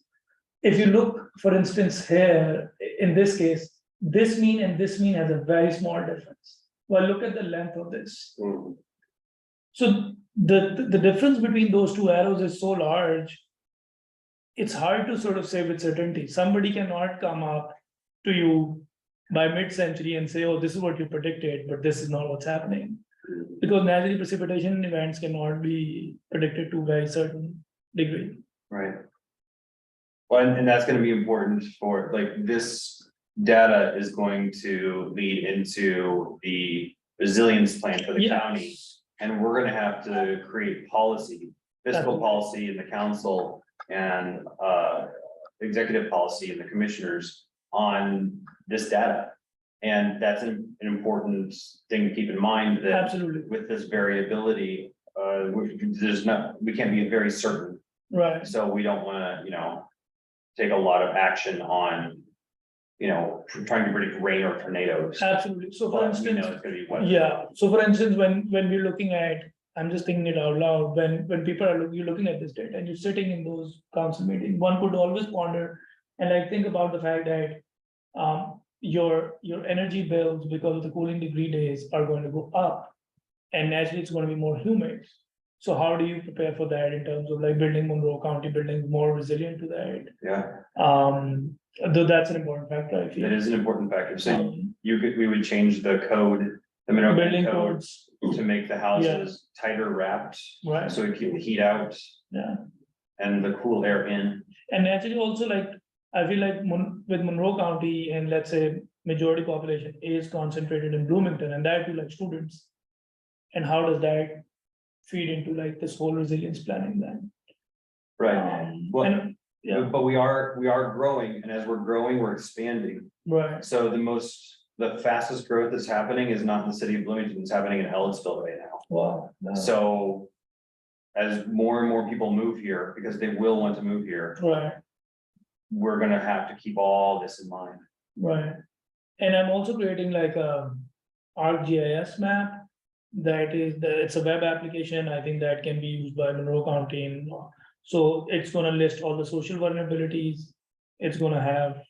Speaker 4: If you look, for instance, here, in this case, this mean and this mean has a very small difference. Well, look at the length of this. So the difference between those two arrows is so large. It's hard to sort of say with certainty. Somebody cannot come up to you by mid-century and say, oh, this is what you predicted, but this is not what's happening. Because naturally precipitation events cannot be predicted to a very certain degree.
Speaker 1: Right. Well, and that's gonna be important for, like, this data is going to lead into the resilience plan for the
Speaker 4: Yes.
Speaker 1: county. And we're gonna have to create policy, fiscal policy in the council and executive policy in the commissioners on this data. And that's an important thing to keep in mind, that
Speaker 4: Absolutely,
Speaker 1: with this variability, we can't be very certain.
Speaker 4: right,
Speaker 1: So we don't wanna, take a lot of action on, trying to predict rain or tornadoes.
Speaker 4: absolutely. So for
Speaker 1: But we know
Speaker 4: instance,
Speaker 1: it's gonna be wet.
Speaker 4: yeah, so for instance, when we're looking at, I'm just thinking it out loud, when people are you're looking at this data and you're sitting in those council meetings, one could always ponder and like think about the fact that your energy bills because of the cooling degree days are going to go up. And naturally, it's going to be more humid. So how do you prepare for that in terms of like building Monroe County buildings more resilient to that?
Speaker 1: Yeah,
Speaker 4: Though that's an important factor, I
Speaker 1: that
Speaker 4: feel.
Speaker 1: is an important factor. So
Speaker 4: Um,
Speaker 1: we would change the code, the Monroe County
Speaker 4: Building
Speaker 1: code,
Speaker 4: codes,
Speaker 1: to make the houses tighter wrapped,
Speaker 4: right,
Speaker 1: so we keep the heat out
Speaker 4: yeah.
Speaker 1: and the cool air in.
Speaker 4: And naturally also like, I feel like with Monroe County and let's say majority population is concentrated in Bloomington and that too like students. And how does that feed into like this whole resilience planning then?
Speaker 1: Right, well,
Speaker 4: And, yeah,
Speaker 1: but we are growing, and as we're growing, we're expanding.
Speaker 4: right,
Speaker 1: So the fastest growth that's happening is not in the city of Bloomington, it's happening in Ellisville right now.
Speaker 4: wow.
Speaker 1: So as more and more people move here, because they will want to move here,
Speaker 4: Right,
Speaker 1: we're gonna have to keep all this in mind.
Speaker 4: right. And I'm also creating like a ArcGIS map. It's a web application, I think that can be used by Monroe County. And so it's gonna list all the social vulnerabilities. It's gonna have,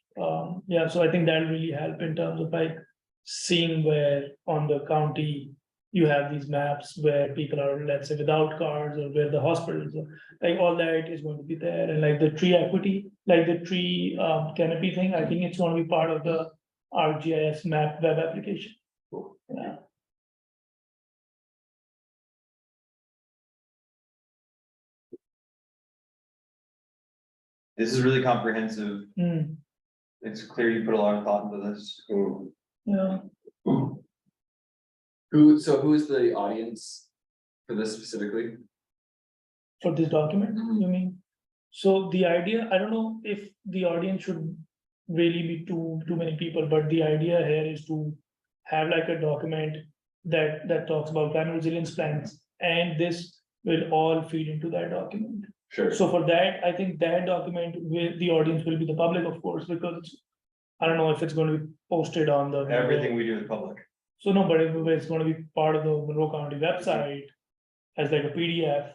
Speaker 4: yeah, so I think that'll really help in terms of like seeing where on the county. You have these maps where people are, let's say, without cars or where the hospitals, are. Like all that is going to be there. And like the tree equity, like the tree canopy thing, I think it's gonna be part of the ArcGIS map web application. Yeah.
Speaker 1: This is really comprehensive.
Speaker 4: Hmm,
Speaker 1: It's clear you put a lot of thought into this.
Speaker 4: yeah,
Speaker 5: Who is the audience for this specifically?
Speaker 4: for this document, you mean? So the idea, I don't know if the audience should really be too many people, but the idea here is to have like a document that talks about climate resilience plans, and this will all feed into that document.
Speaker 5: Sure.
Speaker 4: So for that, I think that document with the audience will be the public, of course, because I don't know if it's going to be posted on the.
Speaker 1: Everything we do is public.
Speaker 4: So no, but it's going to be part of the Monroe County website as like a PDF.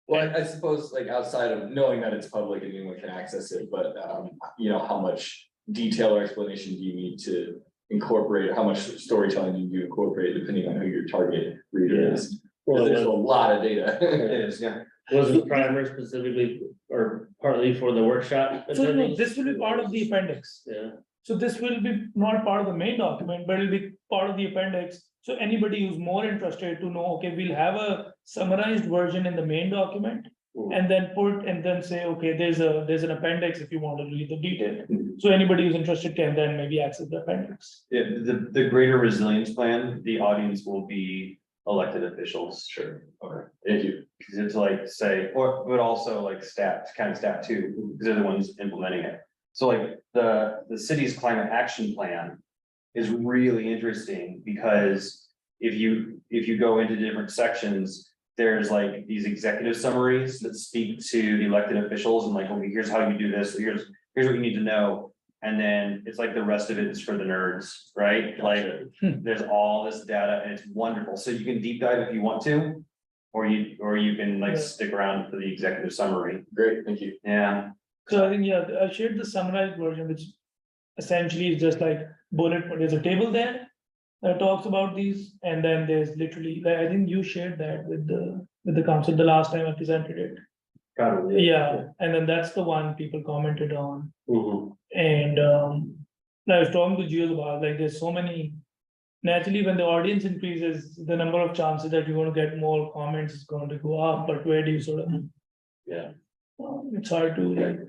Speaker 5: Well, I suppose like outside of knowing that it's public and anyone can access it, but how much detail or explanation do you need to incorporate? How much storytelling do you incorporate depending on who your target reader is? Well, there's a lot of data.
Speaker 1: It is, yeah.
Speaker 2: Was the primer specifically or partly for the workshop?
Speaker 4: So no,
Speaker 2: attendees?
Speaker 4: this will be part of the appendix.
Speaker 2: Yeah,
Speaker 4: So this will be not part of the main document, but it'll be part of the appendix. So anybody who's more interested to know, okay, we'll have a summarized version in the main document. And then say, okay, there's an appendix if you want to read the detail. So anybody who's interested can then maybe access the appendix.
Speaker 1: Yeah, the greater resilience plan, the audience will be elected officials.
Speaker 5: Sure, okay, thank you.
Speaker 1: Cause it's like say, but also like staff, county staff too, because they're the ones implementing it. So like the city's climate action plan is really interesting because if you go into different sections, there's like these executive summaries that speak to the elected officials and like, okay, here's how you do this, here's what you need to know. And then it's like the rest of it is for the nerds, right? Like, there's all this data and it's wonderful. So you can deep dive if you want to. Or you can like
Speaker 4: Yeah.
Speaker 1: stick around for the executive summary.
Speaker 5: Great, thank you.
Speaker 1: Yeah,
Speaker 4: So I think, yeah, I shared the summarized version, which essentially is just like bullet, there's a table there. that talks about these, and then there's literally, like, I think you shared that with the council the last time I presented it.
Speaker 2: Probably.
Speaker 4: Yeah, and then that's the one people commented on,
Speaker 2: Mhm.
Speaker 4: and I was talking to Gio about, like, there's so many. Naturally, when the audience increases, the number of chances that you're gonna get more comments is going to go up, but where do you sort of,
Speaker 2: Yeah,
Speaker 4: it's hard to, like,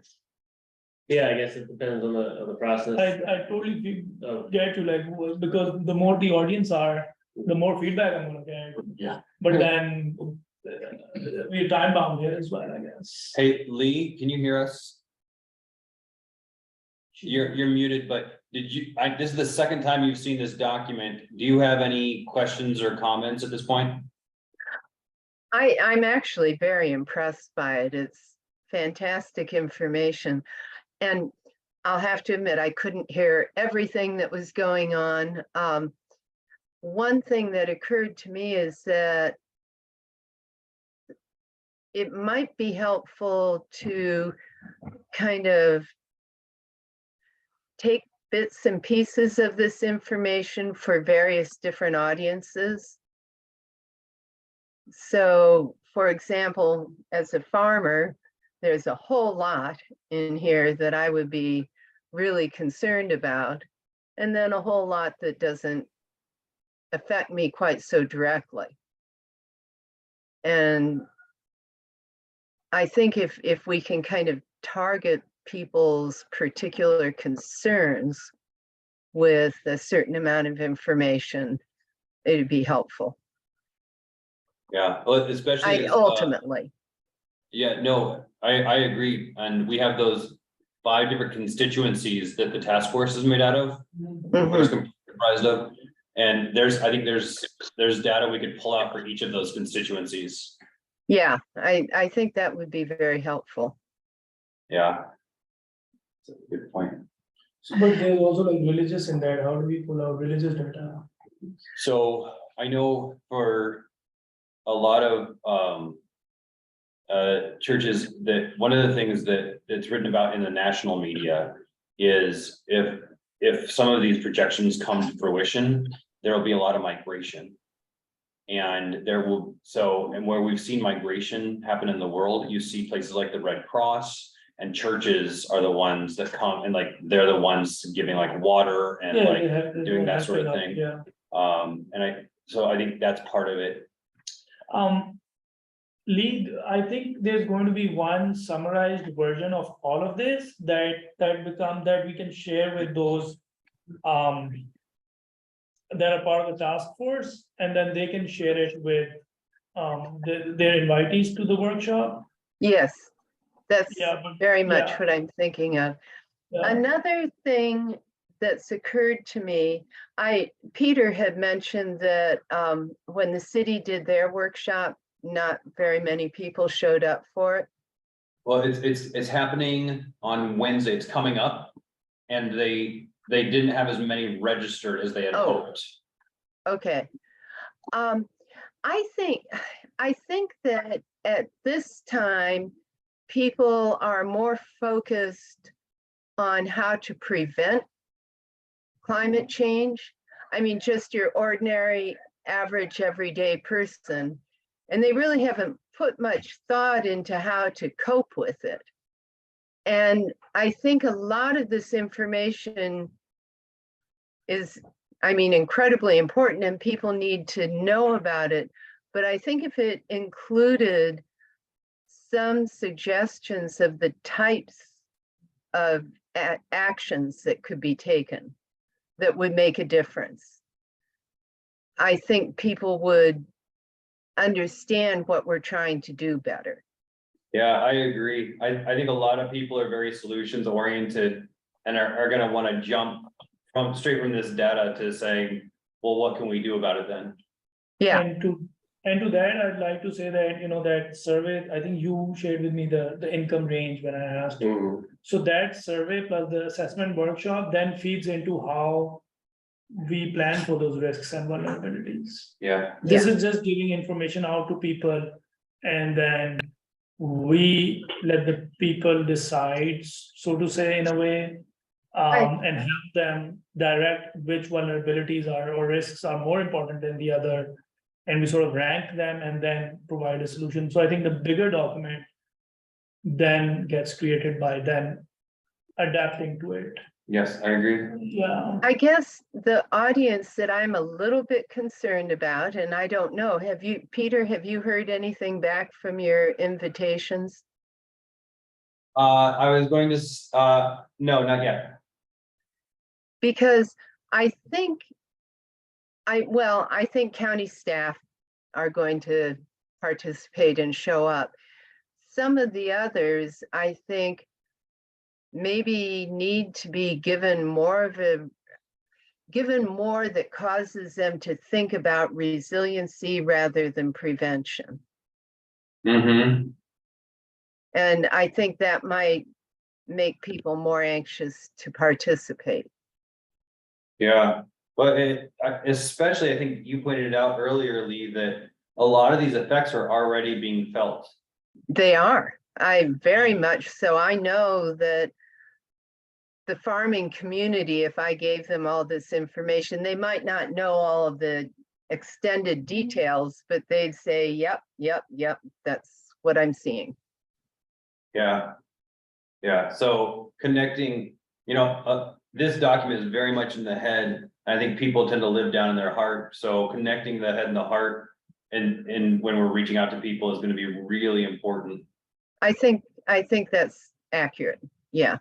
Speaker 2: yeah, I guess it depends on the process.
Speaker 4: I totally
Speaker 2: Oh,
Speaker 4: get you, like, because the more the audience are, the more feedback I'm gonna get.
Speaker 2: Yeah.
Speaker 4: But then, we're time bound here as well, I guess.
Speaker 1: Hey, Lee, can you hear us? You're muted, but this is the second time you've seen this document. Do you have any questions or comments at this point?
Speaker 3: I'm actually very impressed by it. It's fantastic information. And I'll have to admit, I couldn't hear everything that was going on. One thing that occurred to me is that it might be helpful to kind of take bits and pieces of this information for various different audiences. So, for example, as a farmer, there's a whole lot in here that I would be really concerned about, and then a whole lot that doesn't affect me quite so directly. And I think if we can kind of target people's particular concerns with a certain amount of information, it'd be helpful.
Speaker 1: Yeah, well, especially.
Speaker 3: Ultimately,
Speaker 1: Yeah, no, I agree, and we have those 5 different constituencies that the task force is made out of, or is comprised of. And I think there's data we could pull out for each of those constituencies.
Speaker 3: yeah, I think that would be very helpful.
Speaker 1: Yeah. That's a good point.
Speaker 4: But there's also like religious in that, how do we pull out religious data?
Speaker 1: So I know for a lot of churches, that one of the things that it's written about in the national media is if some of these projections come to fruition, there will be a lot of migration. And where we've seen migration happen in the world, you see places like the Red Cross, and churches are the ones that come and like, they're the ones giving like water and
Speaker 4: Yeah,
Speaker 1: like
Speaker 4: they have-
Speaker 1: doing that
Speaker 4: have
Speaker 1: sort of
Speaker 4: to-
Speaker 1: thing.
Speaker 4: Yeah.
Speaker 1: And I think that's part of it.
Speaker 4: Lee, I think there's going to be one summarized version of all of this that we can share with those that are part of the task force, and then they can share it with their invitees to the workshop.
Speaker 3: Yes, that's
Speaker 4: Yeah, but
Speaker 3: very much
Speaker 4: yeah.
Speaker 3: what I'm thinking of.
Speaker 4: yeah.
Speaker 3: Another thing that's occurred to me, Peter had mentioned that when the city did their workshop, not very many people showed up for it.
Speaker 1: Well, it's happening on Wednesday. It's coming up. And they didn't have as many registered as they had
Speaker 3: Oh.
Speaker 1: hoped.
Speaker 3: Okay. I think that at this time, people are more focused on how to prevent climate change. I mean, just your ordinary, average, everyday person. And they really haven't put much thought into how to cope with it. And I think a lot of this information is, I mean, incredibly important and people need to know about it. But I think if it included some suggestions of the types of actions that could be taken that would make a difference, I think people would understand what we're trying to do better.
Speaker 1: Yeah, I agree. I think a lot of people are very solutions oriented and are gonna wanna jump straight from this data to saying, well, what can we do about it then?
Speaker 3: Yeah,
Speaker 4: And to that, I'd like to say that, that survey, I think you shared with me the income range when I asked.
Speaker 2: Mhm.
Speaker 4: So that survey plus the assessment workshop then feeds into how we plan for those risks and vulnerabilities.
Speaker 1: Yeah,
Speaker 4: This is just giving information out to people, and then we let the people decide, so to say, in a way, And help them direct which vulnerabilities are or risks are more important than the other. And we sort of rank them and then provide a solution. So I think the bigger document then gets created by them adapting to it.
Speaker 1: Yes, I agree.
Speaker 4: Yeah.
Speaker 3: I guess the audience that I'm a little bit concerned about, and I don't know, Peter, have you heard anything back from your invitations?
Speaker 1: I was going to, no, not yet.
Speaker 3: Because I think I think county staff are going to participate and show up. Some of the others, I think, maybe need to be given more that causes them to think about resiliency rather than prevention.
Speaker 1: Mm-hmm.
Speaker 3: And I think that might make people more anxious to participate.
Speaker 1: Yeah, but especially, I think you pointed out earlier, Lee, that a lot of these effects are already being felt.
Speaker 3: They are. I very much so. I know that the farming community, if I gave them all this information, they might not know all of the extended details, but they'd say, yep, that's what I'm seeing.
Speaker 1: Yeah. Yeah, so connecting, this document is very much in the head. I think people tend to live down in their heart, so connecting the head and the heart and when we're reaching out to people is gonna be really important.
Speaker 3: I think that's accurate. Yeah.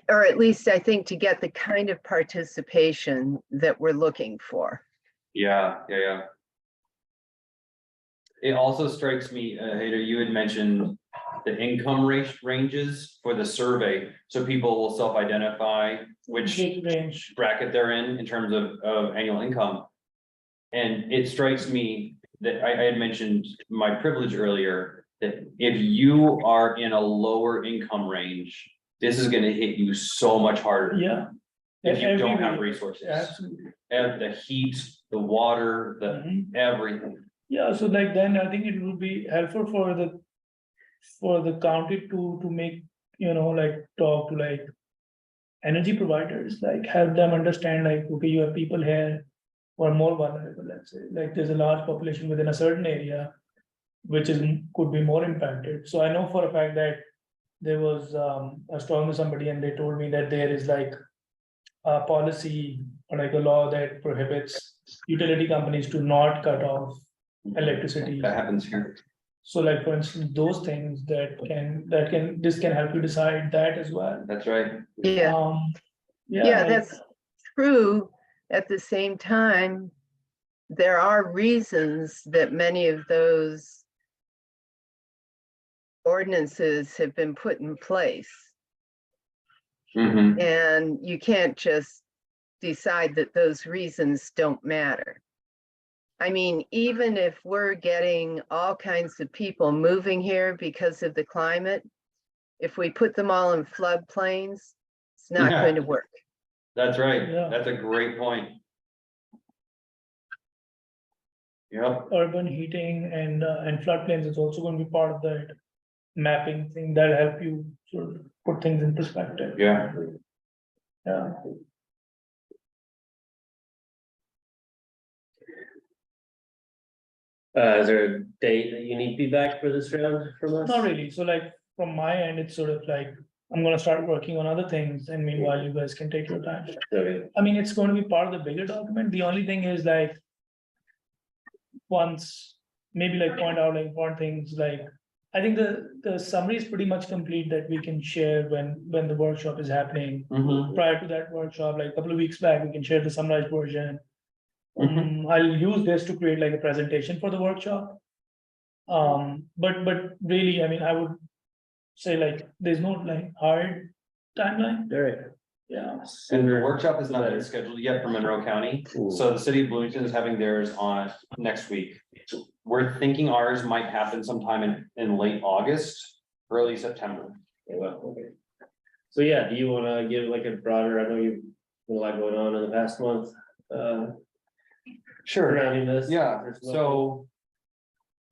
Speaker 3: Or at least I think to get the kind of participation that we're looking for.
Speaker 1: Yeah. It also strikes me, Hader, you had mentioned the income ranges for the survey, so people will self-identify which
Speaker 4: Range.
Speaker 1: bracket they're in terms of annual income. And it strikes me that I had mentioned my privilege earlier, that if you are in a lower income range, this is gonna hit you so much harder.
Speaker 4: Yeah.
Speaker 1: If you don't have
Speaker 4: Every way.
Speaker 1: resources,
Speaker 4: Absolutely.
Speaker 1: and the heat, the water, the
Speaker 4: Mhm.
Speaker 1: everything.
Speaker 4: Yeah, so like then I think it would be helpful for the county to make, like talk to like energy providers, like help them understand like, okay, you have people here who are more vulnerable, let's say, like there's a large population within a certain area which could be more impacted. So I know for a fact that there was I was talking to somebody and they told me that there is like a policy or like a law that prohibits utility companies to not cut off electricity.
Speaker 1: That happens here.
Speaker 4: So like, for instance, those things this can help you decide that as well.
Speaker 1: That's right.
Speaker 3: Yeah. Yeah,
Speaker 4: Like,
Speaker 3: that's true. At the same time, there are reasons that many of those ordinances have been put in place.
Speaker 1: Mm-hmm.
Speaker 3: And you can't just decide that those reasons don't matter. I mean, even if we're getting all kinds of people moving here because of the climate, if we put them all in floodplains, it's not
Speaker 1: Yeah.
Speaker 3: going to work.
Speaker 1: That's right.
Speaker 4: Yeah.
Speaker 1: That's a great point. Yep.
Speaker 4: urban heating and floodplains is also going to be part of that mapping thing that help you sort of put things in perspective.
Speaker 1: Yeah.
Speaker 4: Yeah.
Speaker 2: Is there a date that you need feedback for this round from us?
Speaker 4: Not really. So like from my end, it's sort of like I'm gonna start working on other things, and meanwhile you guys can take your time.
Speaker 2: Okay.
Speaker 4: I mean, it's going to be part of the bigger document. The only thing is like once maybe like point out like important things like I think the summary is pretty much complete that we can share when the workshop is happening.
Speaker 1: Mm-hmm.
Speaker 4: Prior to that workshop, like a couple of weeks back, we can share the summarized version.
Speaker 1: Mhm.
Speaker 4: I'll use this to create like a presentation for the workshop. But really, I mean, I would say like there's no like hard timeline.
Speaker 2: All right.
Speaker 4: Yeah.
Speaker 1: And the
Speaker 2: Sooner.
Speaker 1: workshop is not
Speaker 2: better.
Speaker 1: been scheduled yet for Monroe County,
Speaker 2: Ooh.
Speaker 1: so the city of Bloomington is having theirs on next week. We're thinking ours might happen sometime in late August, early September.
Speaker 2: Okay, well, okay. So yeah, do you wanna give like a broader, I know you've got a lot going on in the past month, surrounding this?
Speaker 1: Yeah,
Speaker 2: There's nothing-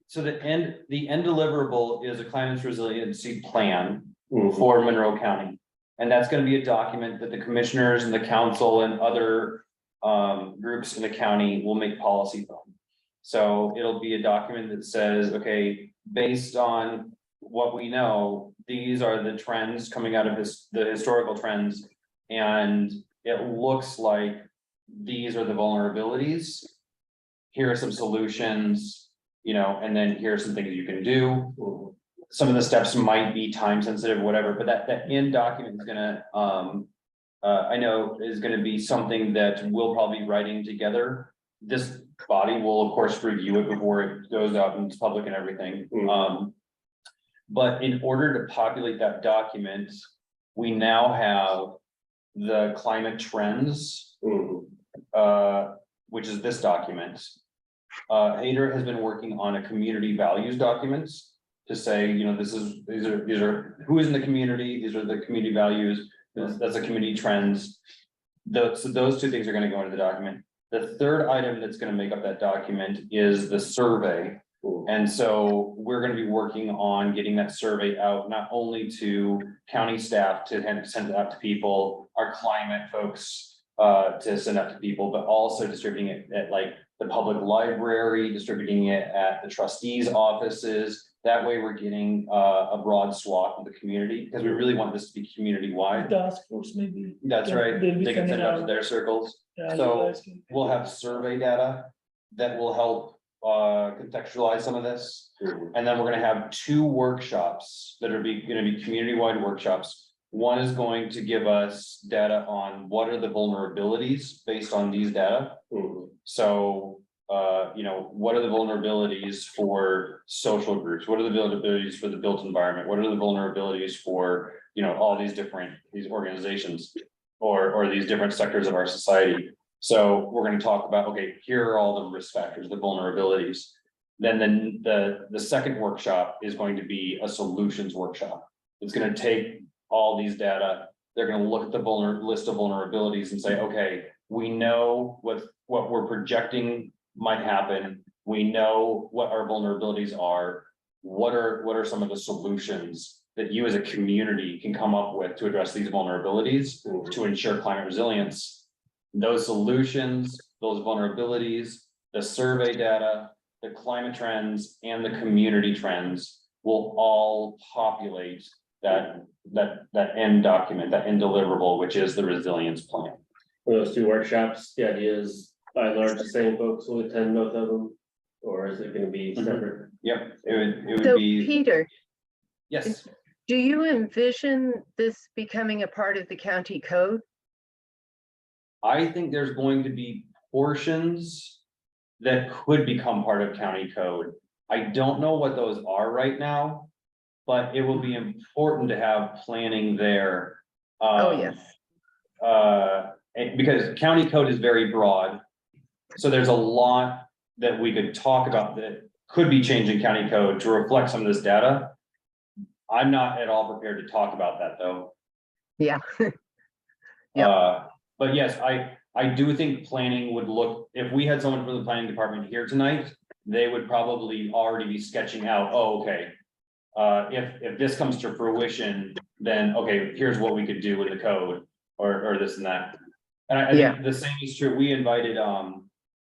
Speaker 1: so the end deliverable is a climate resiliency plan
Speaker 2: Mhm.
Speaker 1: for Monroe County. And that's gonna be a document that the commissioners and the council and other groups in the county will make policy from. So it'll be a document that says, okay, based on what we know, these are the trends coming out of the historical trends. And it looks like these are the vulnerabilities. Here are some solutions, you know, and then here are some things you can do. Some of the steps might be time sensitive, whatever, but that end document is gonna, I know is gonna be something that we'll probably be writing together. This body will, of course, review it before it goes out and it's public and everything. But in order to populate that document, we now have the climate trends, which is this document. Hader has been working on a community values documents to say, you know, these are who is in the community, these are the community values, that's the community trends. So those two things are gonna go into the document. The third item that's gonna make up that document is the survey. And so we're gonna be working on getting that survey out, not only to county staff to send it out to people, our climate folks to send out to people, but also distributing it at like the public library, distributing it at the trustees' offices. That way we're getting a broad swath of the community, because we really want this to be community wide.
Speaker 4: Task force maybe.
Speaker 1: That's
Speaker 4: Yeah,
Speaker 1: right,
Speaker 4: they'll be
Speaker 1: they can send
Speaker 4: sending
Speaker 1: it out to
Speaker 4: out-
Speaker 1: their circles.
Speaker 4: Yeah, you
Speaker 1: So
Speaker 4: guys can-
Speaker 1: we'll have survey data that will help contextualize some of this. And then we're gonna have 2 workshops that are gonna be community-wide workshops. One is going to give us data on what are the vulnerabilities based on these data. So, you know, what are the vulnerabilities for social groups? What are the vulnerabilities for the built environment? What are the vulnerabilities for, you know, all these organizations or these different sectors of our society? So we're gonna talk about, okay, here are all the risk factors, the vulnerabilities. Then the second workshop is going to be a solutions workshop. It's gonna take all these data, they're gonna look at the list of vulnerabilities and say, okay, we know what we're projecting might happen. We know what our vulnerabilities are. What are some of the solutions that you as a community can come up with to address these vulnerabilities to ensure climate resilience? Those solutions, those vulnerabilities, the survey data, the climate trends, and the community trends will all populate that end document, that end deliverable, which is the resilience plan.
Speaker 2: For those 2 workshops, the idea is by and large the same folks will attend both of them, or is it gonna be separate?
Speaker 1: Yep, it would
Speaker 3: So
Speaker 1: be,
Speaker 3: Peter,
Speaker 1: yes,
Speaker 3: do you envision this becoming a part of the county code?
Speaker 1: I think there's going to be portions that could become part of county code. I don't know what those are right now, but it will be important to have planning there.
Speaker 3: Oh, yes.
Speaker 1: And because county code is very broad. So there's a lot that we could talk about that could be changing county code to reflect some of this data. I'm not at all prepared to talk about that, though.
Speaker 3: Yeah. Yep.
Speaker 1: But yes, I do think planning would look, if we had someone from the planning department here tonight, they would probably already be sketching out, oh, okay. If this comes to fruition, then, okay, here's what we could do in the code, or this and that. And I think the same is true, we invited,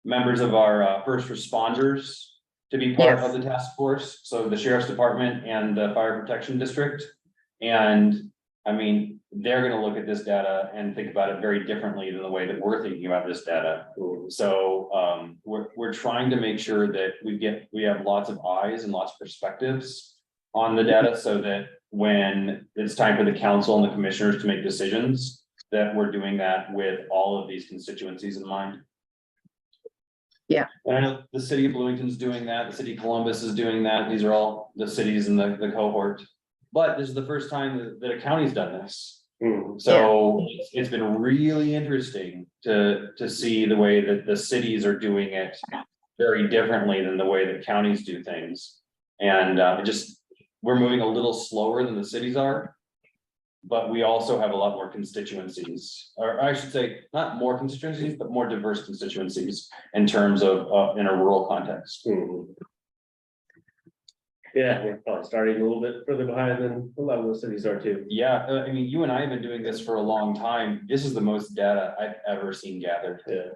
Speaker 1: members of our, first responders to be part of the task force, so the sheriff's department and the fire protection district. And, I mean, they're gonna look at this data and think about it very differently than the way that we're thinking about this data. So, we're trying to make sure that we have lots of eyes and lots of perspectives on the data, so that when it's time for the council and the commissioners to make decisions, that we're doing that with all of these constituencies in mind.
Speaker 3: Yeah.
Speaker 1: And I know the city of Bloomington's doing that, the city of Columbus is doing that, these are all the cities in the cohort. But this is the first time that a county's done this. So it's been really interesting to see the way that the cities are doing it very differently than the way that counties do things. And we're moving a little slower than the cities are. But we also have a lot more constituencies, or I should say, not more constituencies, but more diverse constituencies in terms of in a rural context.
Speaker 2: Yeah, we're probably starting a little bit further behind than a lot of those cities are too.
Speaker 1: Yeah, I mean, you and I have been doing this for a long time. This is the most data I've ever seen gathered.
Speaker 2: Yeah.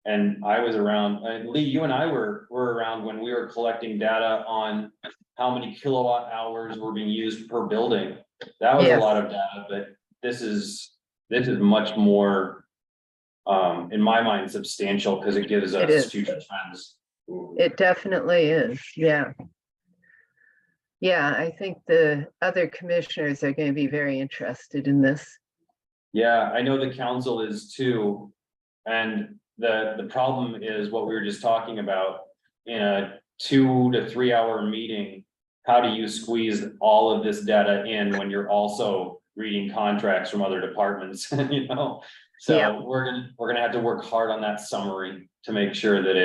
Speaker 1: And I was around, Lee, you and I were around when we were collecting data on how many kilowatt hours were being used per building. That was a
Speaker 3: Yes.
Speaker 1: lot of data, but this is much more, in my mind, substantial because it gives
Speaker 3: It
Speaker 1: us
Speaker 3: is.
Speaker 1: future trends.
Speaker 3: It definitely is, yeah. Yeah, I think the other commissioners are going to be very interested in this.
Speaker 1: Yeah, I know the council is too. And the problem is what we were just talking about, in a 2 to 3 hour meeting. How do you squeeze all of this data in when you're also reading contracts from other departments, you know?
Speaker 3: Yeah.
Speaker 1: So we're gonna have to work hard on that summary to make sure that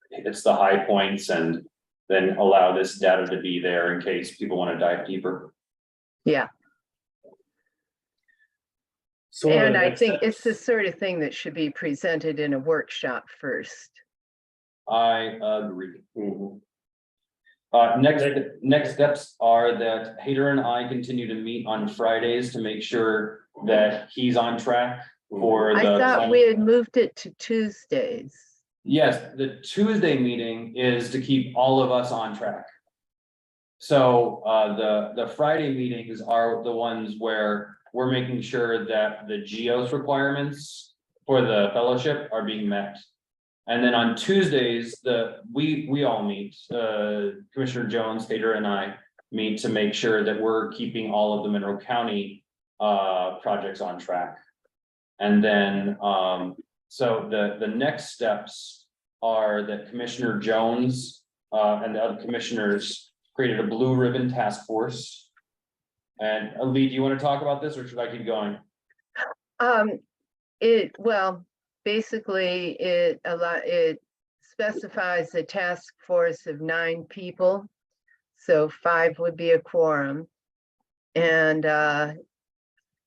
Speaker 1: it's the high points and then allow this data to be there in case people want to dive deeper.
Speaker 3: Yeah,
Speaker 2: So what are
Speaker 3: and
Speaker 2: the
Speaker 3: I
Speaker 2: next
Speaker 3: think it's the
Speaker 2: steps?
Speaker 3: sort of thing that should be presented in a workshop first.
Speaker 1: I agree.
Speaker 2: Mhm.
Speaker 1: Next steps are that Hader and I continue to meet on Fridays to make sure that he's on track for
Speaker 3: I
Speaker 1: the.
Speaker 3: thought we had moved it to Tuesdays.
Speaker 1: Yes, the Tuesday meeting is to keep all of us on track. So, the Friday meetings are the ones where we're making sure that the GEOS requirements for the fellowship are being met. And then on Tuesdays, we all meet, Commissioner Jones, Hader and I meet to make sure that we're keeping all of the Monroe County projects on track. And then, so the next steps are that Commissioner Jones and the other commissioners created a blue ribbon task force. And Lee, do you want to talk about this or should I keep going?
Speaker 3: Well, basically, it specifies a task force of 9 people. So 5 would be a quorum. And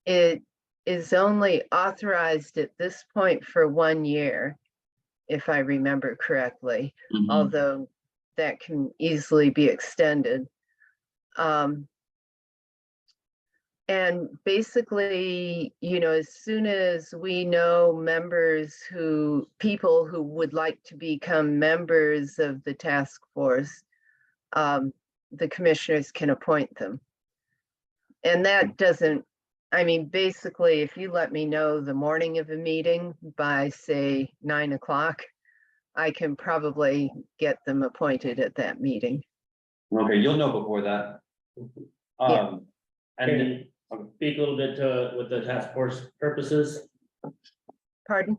Speaker 3: it is only authorized at this point for 1 year, if I remember correctly, although that can easily be extended. And basically, as soon as we know people who would like to become members of the task force, the commissioners can appoint them. And that basically, if you let me know the morning of a meeting by, say, 9 o'clock, I can probably get them appointed at that meeting.
Speaker 1: Okay, you'll know before that.
Speaker 3: Yeah.
Speaker 2: Can
Speaker 1: And
Speaker 2: you speak a little bit to what the task force purposes?
Speaker 3: Pardon?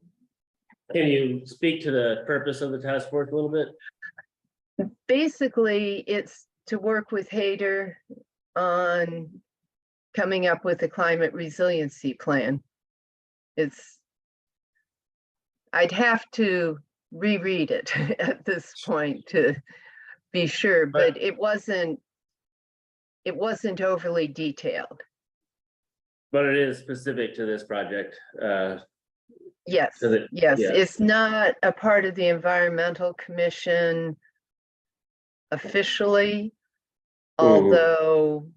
Speaker 2: Can you speak to the purpose of the task force a little bit?
Speaker 3: Basically, it's to work with Hader on coming up with a climate resiliency plan. I'd have to reread it at this point to be sure, but it wasn't overly detailed.
Speaker 2: But it is specific to this project.
Speaker 3: Yes,
Speaker 2: So
Speaker 3: yes,
Speaker 2: yeah.
Speaker 3: it's not a part of the Environmental Commission officially, although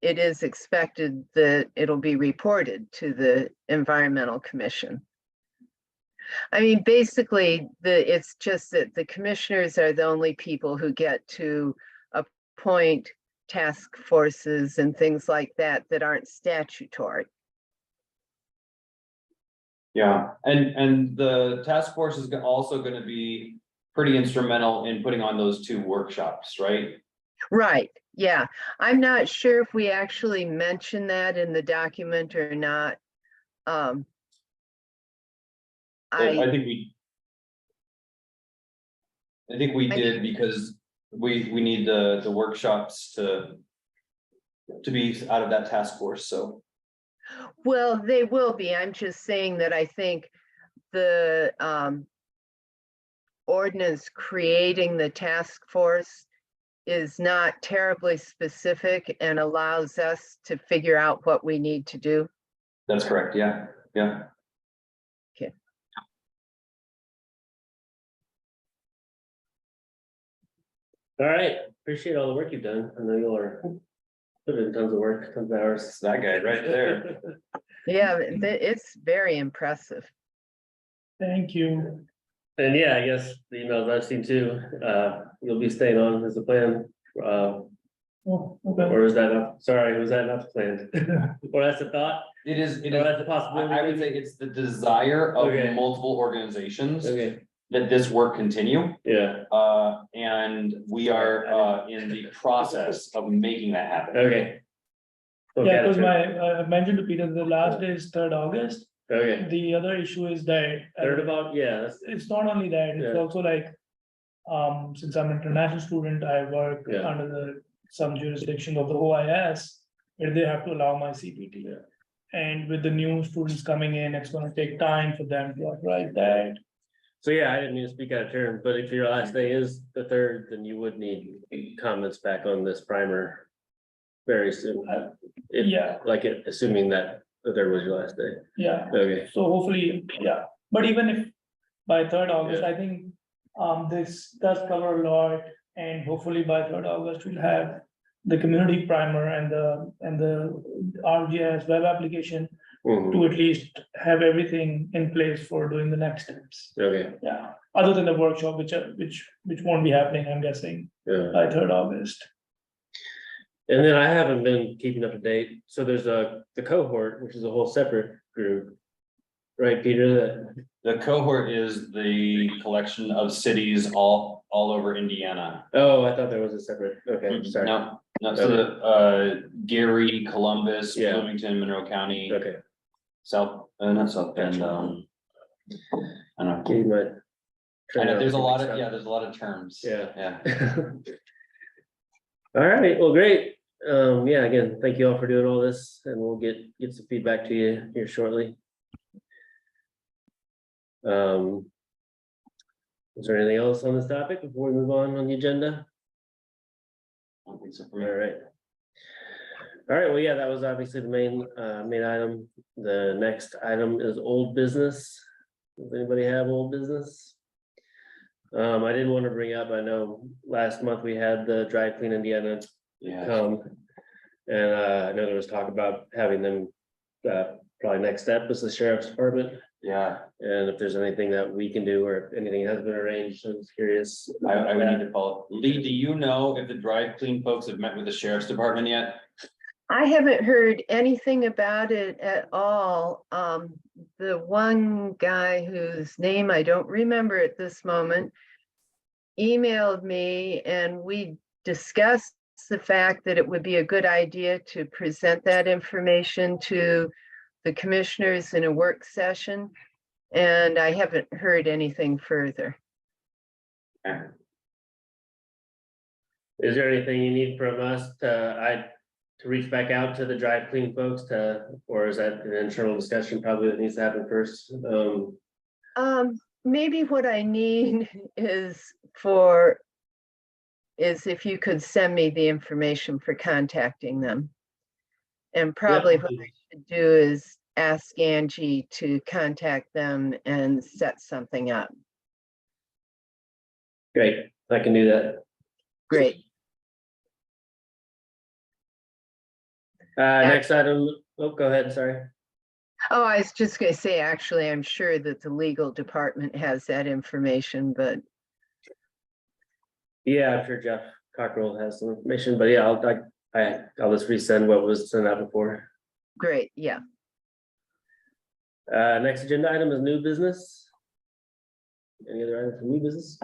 Speaker 3: it is expected that it'll be reported to the Environmental Commission. I mean, basically, it's just that the commissioners are the only people who get to appoint task forces and things like that aren't statutory.
Speaker 1: yeah, and the task force is also gonna be pretty instrumental in putting on those 2 workshops, right?
Speaker 3: Right, yeah. I'm not sure if we actually mentioned that in the document or not.
Speaker 1: I think we
Speaker 3: I
Speaker 1: did because we need the workshops to be out of that task force, so.
Speaker 3: Well, they will be. I'm just saying that I think the ordinance creating the task force is not terribly specific and allows us to figure out what we need to do.
Speaker 1: That's correct, yeah, yeah.
Speaker 3: Okay.
Speaker 2: All right, appreciate all the work you've done. I know you are putting in tons of work, tons of hours.
Speaker 1: It's that guy right there.
Speaker 3: Yeah, it's very impressive.
Speaker 4: Thank you.
Speaker 2: And yeah, I guess the emails I've seen too, you'll be staying on as the plan.
Speaker 4: Oh, okay.
Speaker 2: Or is that not, sorry, was that not the plan? Or that's the thought?
Speaker 1: It is,
Speaker 2: Or that's a possibility?
Speaker 1: I would say it's the desire of
Speaker 2: Okay.
Speaker 1: multiple organizations
Speaker 2: Okay,
Speaker 1: that this work continue.
Speaker 2: yeah,
Speaker 1: And we are, in the process of making that happen.
Speaker 2: okay.
Speaker 4: Yeah, because I mentioned to Peter, the last day is 3rd August.
Speaker 2: Okay,
Speaker 4: The other issue is that.
Speaker 2: third about, yeah, that's,
Speaker 4: It's not only that, it's
Speaker 2: Yeah.
Speaker 4: also like, since I'm an international student, I work
Speaker 2: Yeah.
Speaker 4: under some jurisdiction of the OIS, where they have to allow my CPT.
Speaker 2: Yeah.
Speaker 4: And with the new students coming in, it's gonna take time for them to authorize that.
Speaker 2: so yeah, I didn't mean to speak out of turn, but if your last day is the third, then you would need comments back on this primer. Very soon.
Speaker 4: Yeah.
Speaker 2: Like it, assuming that the third was your last day.
Speaker 4: Yeah,
Speaker 2: Okay,
Speaker 4: so hopefully, yeah, but even if by 3rd August, I think, this does cover a lot. And hopefully by 3rd August, we'll have the community primer and the RGS web application
Speaker 2: Mhm.
Speaker 4: to at least have everything in place for doing the next steps.
Speaker 2: Okay,
Speaker 4: Yeah, other than the workshop, which won't be happening, I'm guessing,
Speaker 2: yeah.
Speaker 4: by 3rd August.
Speaker 2: And then I haven't been keeping up to date. So there's the cohort, which is a whole separate group. Right, Peter, that,
Speaker 1: The cohort is the collection of cities all over Indiana.
Speaker 2: oh, I thought there was a separate, okay, sorry.
Speaker 1: No, so Gary, Columbus,
Speaker 2: Yeah.
Speaker 1: Bloomington, Monroe County,
Speaker 2: Okay,
Speaker 1: not South Bend,
Speaker 2: Gotcha.
Speaker 1: I don't know.
Speaker 2: keep my.
Speaker 1: I know, there's a lot of, there's a lot of terms.
Speaker 2: Yeah.
Speaker 1: Yeah.
Speaker 2: All right, well, great. Yeah, again, thank you all for doing all this and we'll get some feedback to you here shortly. Is there anything else on this topic before we move on the agenda?
Speaker 1: I don't think so for
Speaker 2: All
Speaker 1: me.
Speaker 2: right. All right, well, yeah, that was obviously the main item. The next item is old business. Does anybody have old business? I did want to bring up, I know last month we had the Dry Clean Indiana
Speaker 1: Yeah,
Speaker 2: come. And I know there was talk about having them, probably next step is the sheriff's department.
Speaker 1: yeah,
Speaker 2: And if there's anything that we can do or if anything has been arranged, I was curious.
Speaker 1: I would need to follow. Lee, do you know if the Dry Clean folks have met with the sheriff's department yet?
Speaker 3: I haven't heard anything about it at all. The one guy whose name I don't remember at this moment emailed me and we discussed the fact that it would be a good idea to present that information to the commissioners in a work session. And I haven't heard anything further.
Speaker 2: Is there anything you need from us to reach back out to the Dry Clean folks or is that an internal discussion probably that needs to happen first?
Speaker 3: Maybe what I need is if you could send me the information for contacting them. And probably what I should do is ask Angie to contact them and set something up.
Speaker 2: Great, I can do that.
Speaker 3: Great.
Speaker 2: Next item, oh, go ahead, sorry.
Speaker 3: Oh, I was just gonna say, actually, I'm sure that the legal department has that information, but
Speaker 2: Yeah, I'm sure Jeff Cockrell has some information, but yeah, I'll just resend what was sent out before.
Speaker 3: great, yeah.
Speaker 2: Next agenda item is new business. Any other items for new business?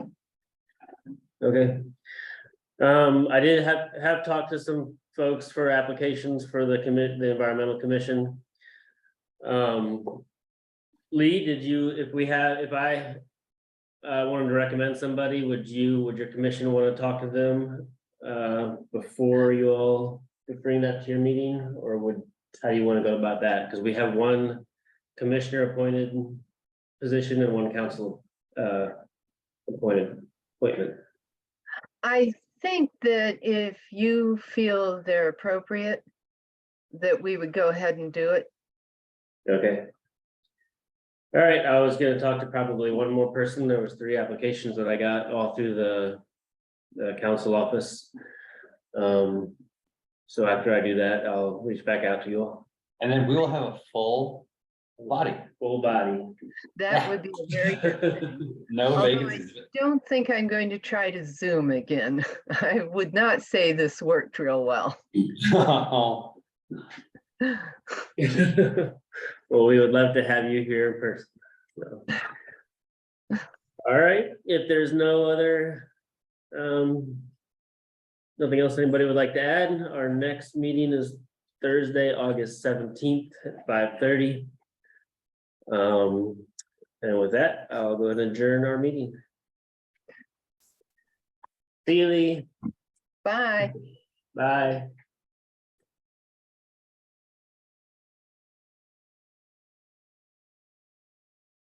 Speaker 2: Okay. I did have talked to some folks for applications for the environmental commission. Lee, if I wanted to recommend somebody, would your commission want to talk to them before you all bring that to your meeting, or how do you want to go about that? Because we have one commissioner appointed position and one council appointment.
Speaker 3: I think that if you feel they're appropriate, that we would go ahead and do it.
Speaker 2: Okay. All right, I was gonna talk to probably one more person. There was 3 applications that I got all through council office. So after I do that, I'll reach back out to you all.
Speaker 1: And then we will have a full body,
Speaker 2: Full body.
Speaker 3: That would be very good.
Speaker 1: no
Speaker 3: Although I
Speaker 1: vacancies.
Speaker 3: don't think I'm going to try to Zoom again. I would not say this worked real well.
Speaker 2: Well, we would love to have you here in person. So. All right, if there's no other, nothing else anybody would like to add, our next meeting is Thursday, August 17th at 5:30. And with that, I'll go ahead and adjourn our meeting. See you, Lee.
Speaker 3: Bye.
Speaker 2: Bye.